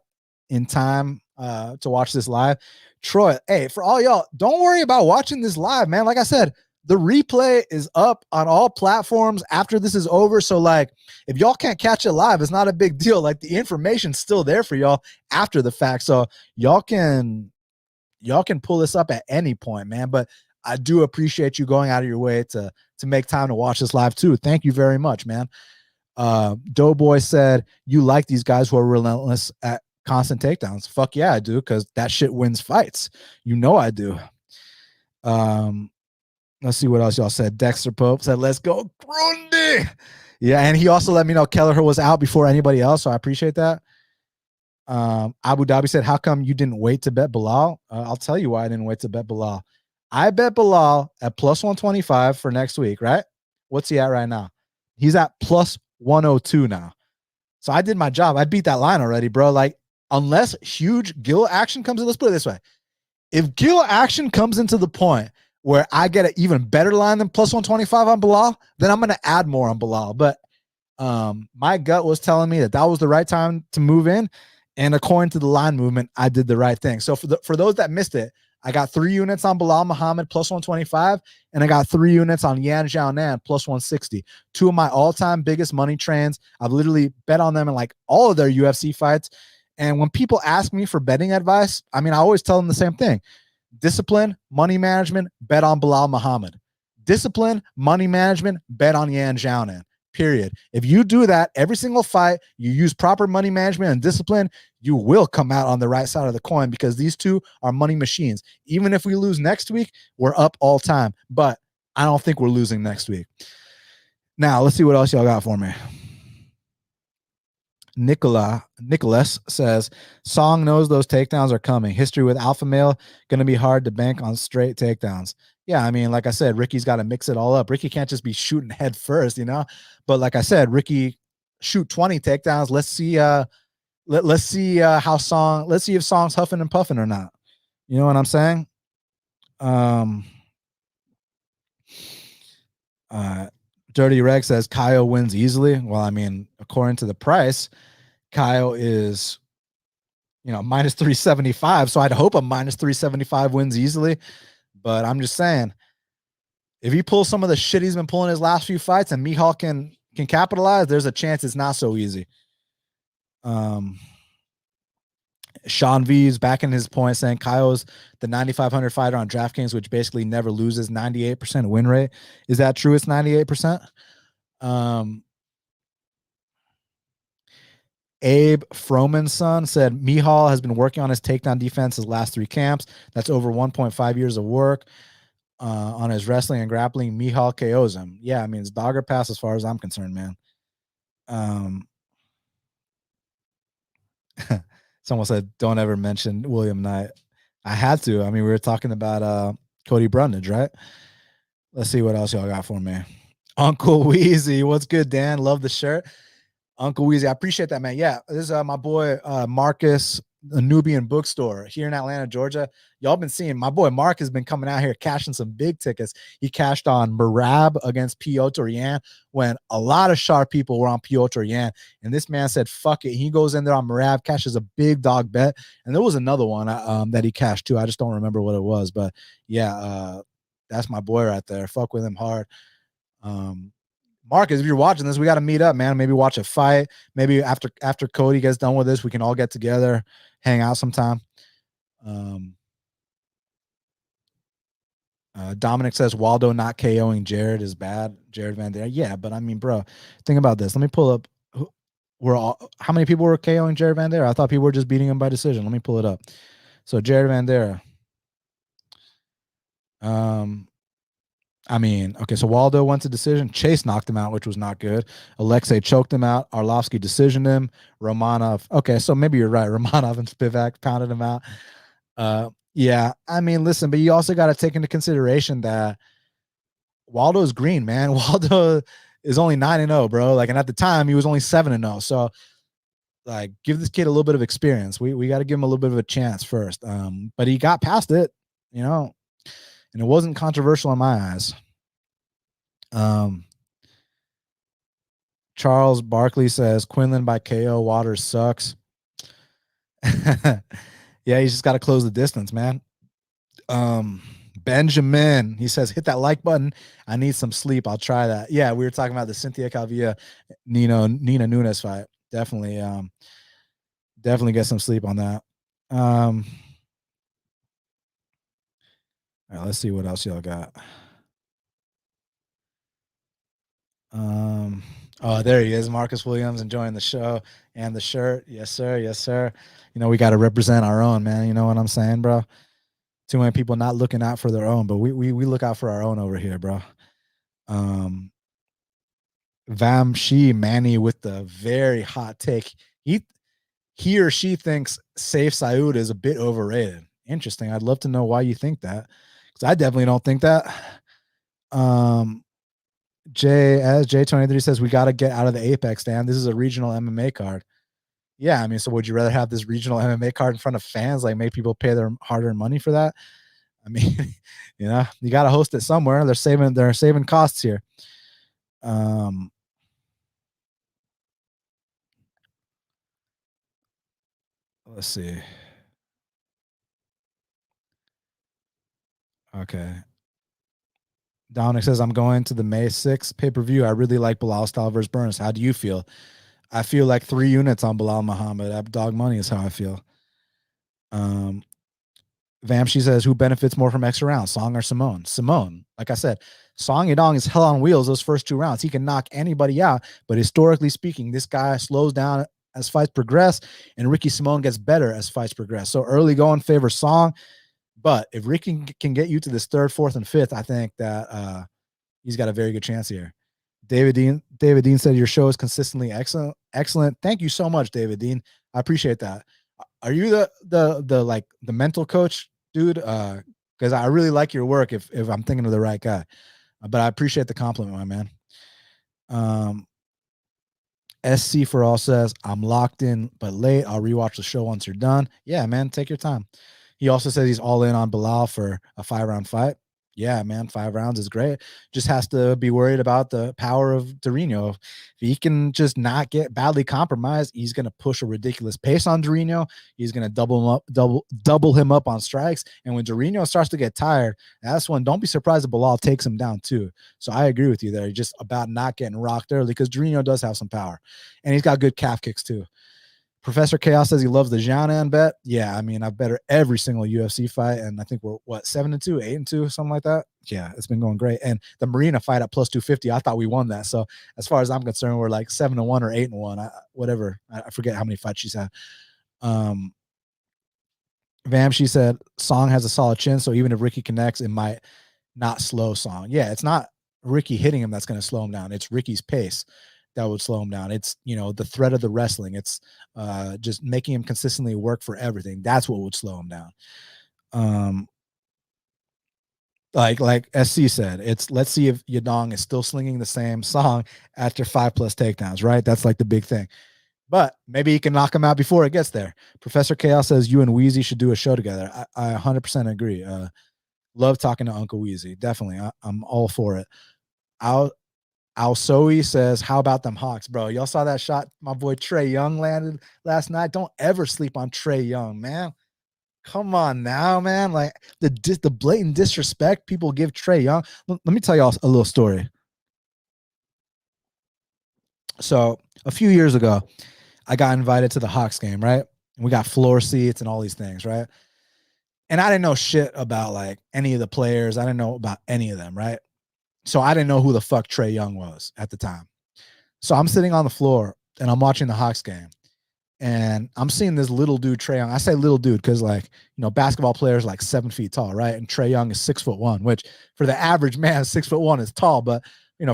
in time to watch this live. Troy, hey, for all y'all, don't worry about watching this live, man. Like I said, the replay is up on all platforms after this is over. So, like, if y'all can't catch it live, it's not a big deal. Like, the information's still there for y'all after the fact. So y'all can pull this up at any point, man. But I do appreciate you going out of your way to make time to watch this live too. Thank you very much, man. Doughboy said, you like these guys who are relentless at constant takedowns. Fuck yeah, I do, because that shit wins fights. You know I do. Let's see what else y'all said. Dexter Pope said, let's go Grundy. Yeah, and he also let me know Kelleher was out before anybody else, so I appreciate that. Abu Dhabi said, how come you didn't wait to bet Bilal? I'll tell you why I didn't wait to bet Bilal. I bet Bilal at plus 125 for next week, right? What's he at right now? He's at plus 102 now. So I did my job. I beat that line already, bro. Like, unless huge Gill action comes in, let's put it this way. If Gill action comes into the point where I get an even better line than plus 125 on Bilal, then I'm going to add more on Bilal. But my gut was telling me that was the right time to move in. And according to the line movement, I did the right thing. So for those that missed it, I got 3 units on Bilal Muhammad plus 125, and I got 3 units on Yan Xiaonan plus 160. 2 of my all-time biggest money trends. I've literally bet on them in like all of their UFC fights. And when people ask me for betting advice, I mean, I always tell them the same thing. Discipline, money management, bet on Bilal Muhammad. Discipline, money management, bet on Yan Xiaonan. Period. If you do that every single fight, you use proper money management and discipline, you will come out on the right side of the coin, because these two are money machines. Even if we lose next week, we're up all time. But I don't think we're losing next week. Now, let's see what else y'all got for me. Nicholas says, Song knows those takedowns are coming. History with alpha male, going to be hard to bank on straight takedowns. Yeah, I mean, like I said, Ricky's got to mix it all up. Ricky can't just be shooting head first, you know? But like I said, Ricky shoot 20 takedowns. Let's see let's see if Song's huffing and puffing or not. You know what I'm saying? Dirty Reg says Caio wins easily. Well, I mean, according to the price, Caio is, minus 375. So I'd hope a minus 375 wins easily. But I'm just saying, if he pulls some of the shit he's been pulling his last few fights and Michal can capitalize, there's a chance it's not so easy. Sean V's back in his point saying Caio's the 9,500 fighter on DraftKings, which basically never loses, 98% win rate. Is that true? It's 98%. Abe Froman's son said Michal has been working on his takedown defense his last 3 camps. That's over 1.5 years of work on his wrestling and grappling. Michal KOs him. Yeah, I mean, it's dogger pass as far as I'm concerned, man. Someone said, don't ever mention William Knight. I had to. I mean, we were talking about Cody Brundage, right? Let's see what else y'all got for me. Uncle Weezy. What's good, Dan? Love the shirt. Uncle Weezy, I appreciate that, man. Yeah, this is my boy Marcus, the Nubian bookstore here in Atlanta, Georgia. Y'all been seeing my boy Mark has been coming out here cashing some big tickets. He cashed on Marab against Piotr Yan when a lot of sharp people were on Piotr Yan, and this man said, fuck it. He goes in there on Marab, cashes a big dog bet, and there was another one that he cashed too. I just don't remember what it was, but yeah, that's my boy right there. Fuck with him hard. Marcus, if you're watching this, we got to meet up, man. Maybe watch a fight. Maybe after Cody gets done with this, we can all get together, hang out sometime. Dominic says Waldo not KOing Jared is bad. Jared Van Dare. Yeah, but I mean, bro, think about this. Let me pull up. How many people were KOing Jared Van Dare? I thought people were just beating him by decision. Let me pull it up. So Jared Van Dare. I mean, okay, so Waldo went to decision. Chase knocked him out, which was not good. Alexei choked him out. Arlovsky decisioned him. Romanov. Okay, so maybe you're right. Romanov and Spivak pounded him out. Yeah, I mean, listen, but you also got to take into consideration that Waldo's green, man. Waldo is only 9-0, bro. Like, and at the time he was only 7-0. So like, give this kid a little bit of experience. We got to give him a little bit of a chance first. But he got past it, you know, and it wasn't controversial in my eyes. Charles Barkley says Quinlan by KO Waters sucks. Yeah, he's just got to close the distance, man. Benjamin, he says, hit that like button. I need some sleep. I'll try that. Yeah, we were talking about the Cynthia Calvillo, Nina Nunes fight. Definitely get some sleep on that. All right, let's see what else y'all got. Oh, there he is, Marcus Williams, enjoying the show and the shirt. Yes, sir. Yes, sir. You know, we got to represent our own, man. You know what I'm saying, bro? Too many people not looking out for their own, but we look out for our own over here, bro. Vamshi Manny with the very hot take. He or she thinks Saif Saud is a bit overrated. Interesting. I'd love to know why you think that, because I definitely don't think that. J23 says we got to get out of the Apex, Dan. This is a regional MMA card. Yeah, I mean, so would you rather have this regional MMA card in front of fans, like make people pay their hard-earned money for that? I mean, you know, you got to host it somewhere. They're saving costs here. Let's see. Okay. Dominic says, I'm going to the May 6th pay-per-view. I really like Bilal style versus Burns. How do you feel? I feel like 3 units on Bilal Muhammad. Dog money is how I feel. Vamshi says, who benefits more from extra rounds, Song or Simone? Simone. Like I said, Song Yadong is hell on wheels those first 2 rounds. He can knock anybody out, but historically speaking, this guy slows down as fights progress, and Ricky Simone gets better as fights progress. So early going favors Song, but if Ricky can get you to this 3rd, 4th, and 5th, I think that he's got a very good chance here. David Dean said your show is consistently excellent. Thank you so much, David Dean. I appreciate that. Are you the mental coach, dude? Because I really like your work if I'm thinking of the right guy. But I appreciate the compliment, my man. SC for all says, I'm locked in but late. I'll rewatch the show once you're done. Yeah, man, take your time. He also says he's all in on Bilal for a 5-round fight. Yeah, man, 5 rounds is great. Just has to be worried about the power of Durden. If he can just not get badly compromised, he's going to push a ridiculous pace on Durden. He's going to double him up on strikes. And when Durden starts to get tired, that's when don't be surprised if Bilal takes him down too. So I agree with you there. Just about not getting rocked early, because Durden does have some power, and he's got good calf kicks too. Professor Chaos says he loves the Jianan bet. Yeah, I mean, I've bet every single UFC fight, and I think we're 7-2, 8-2, something like that. Yeah, it's been going great. And the Marina fight at plus 250, I thought we won that. So as far as I'm concerned, we're like 7-1 or 8-1, whatever. I forget how many fights she's had. She said Song has a solid chin, so even if Ricky connects, it might not slow Song. Yeah, it's not Ricky hitting him that's going to slow him down. It's Ricky's pace that would slow him down. It's, the threat of the wrestling. It's just making him consistently work for everything. That's what would slow him down. Like SC said, let's see if Yadong is still slinging the same Song after 5+ takedowns, right? That's like the big thing. But maybe he can knock him out before it gets there. Professor Chaos says you and Wheezy should do a show together. I 100% agree. Love talking to Uncle Wheezy. Definitely. I'm all for it. Alsoe says, how about them Hawks, bro? Y'all saw that shot my boy Trey Young landed last night? Don't ever sleep on Trey Young, man. Come on now, man. Like the blatant disrespect people give Trey Young. Let me tell y'all a little story. So a few years ago, I got invited to the Hawks game, right? And we got floor seats and all these things, right? And I didn't know shit about like any of the players. I didn't know about any of them, right? So I didn't know who the fuck Trey Young was at the time. So I'm sitting on the floor and I'm watching the Hawks game. And I'm seeing this little dude, Trey Young. I say little dude because, like, basketball players like 7 feet tall, right? And Trey Young is 6'1", which for the average man, 6'1" is tall. But,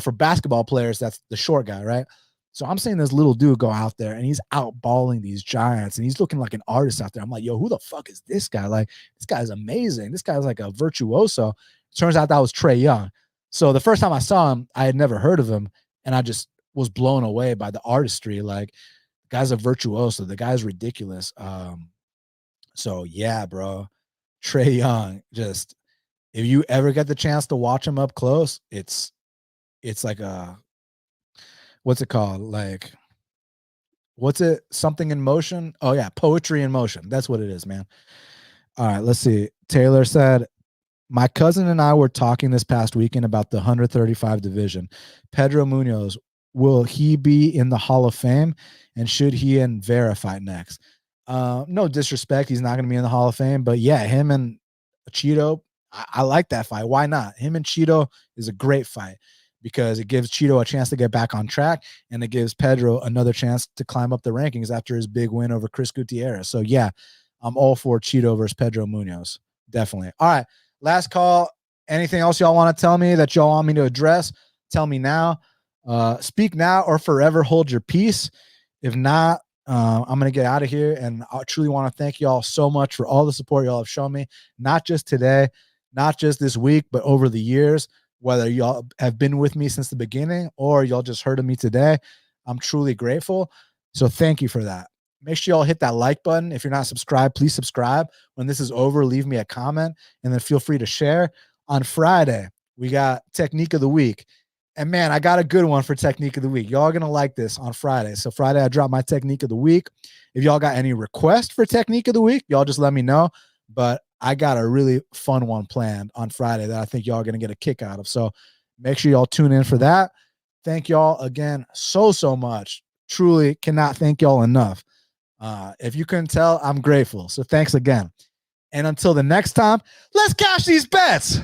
for basketball players, that's the short guy, right? So I'm seeing this little dude go out there and he's outballing these giants and he's looking like an artist out there. I'm like, yo, who the fuck is this guy? Like, this guy's amazing. This guy's like a virtuoso. Turns out that was Trey Young. So the first time I saw him, I had never heard of him, and I just was blown away by the artistry. Like, the guy's a virtuoso. The guy's ridiculous. So yeah, bro. Trey Young, just if you ever get the chance to watch him up close, it's like a, what's it called? Like, what's it? Something in motion? Oh yeah, poetry in motion. That's what it is, man. All right, let's see. Taylor said, my cousin and I were talking this past weekend about the 135 division. Pedro Munoz, will he be in the Hall of Fame? And should he and Vieira fight next? No disrespect, he's not going to be in the Hall of Fame, but yeah, him and Cheeto, I like that fight. Why not? Him and Cheeto is a great fight because it gives Cheeto a chance to get back on track, and it gives Pedro another chance to climb up the rankings after his big win over Chris Gutierrez. So yeah, I'm all for Cheeto versus Pedro Munoz. Definitely. All right. Last call. Anything else y'all want to tell me that y'all want me to address? Tell me now. Speak now or forever hold your peace. If not, I'm going to get out of here. And I truly want to thank y'all so much for all the support y'all have shown me, not just today, not just this week, but over the years, whether y'all have been with me since the beginning or y'all just heard of me today. I'm truly grateful. So thank you for that. Make sure y'all hit that like button. If you're not subscribed, please subscribe. When this is over, leave me a comment and then feel free to share. On Friday, we got Technique of the Week. And man, I got a good one for Technique of the Week. Y'all are going to like this on Friday. So Friday, I drop my Technique of the Week. If y'all got any requests for Technique of the Week, y'all just let me know. But I got a really fun one planned on Friday that I think y'all are going to get a kick out of. So make sure y'all tune in for that. Thank y'all again so much. Truly cannot thank y'all enough. If you couldn't tell, I'm grateful. So thanks again. And until the next time, let's cash these bets.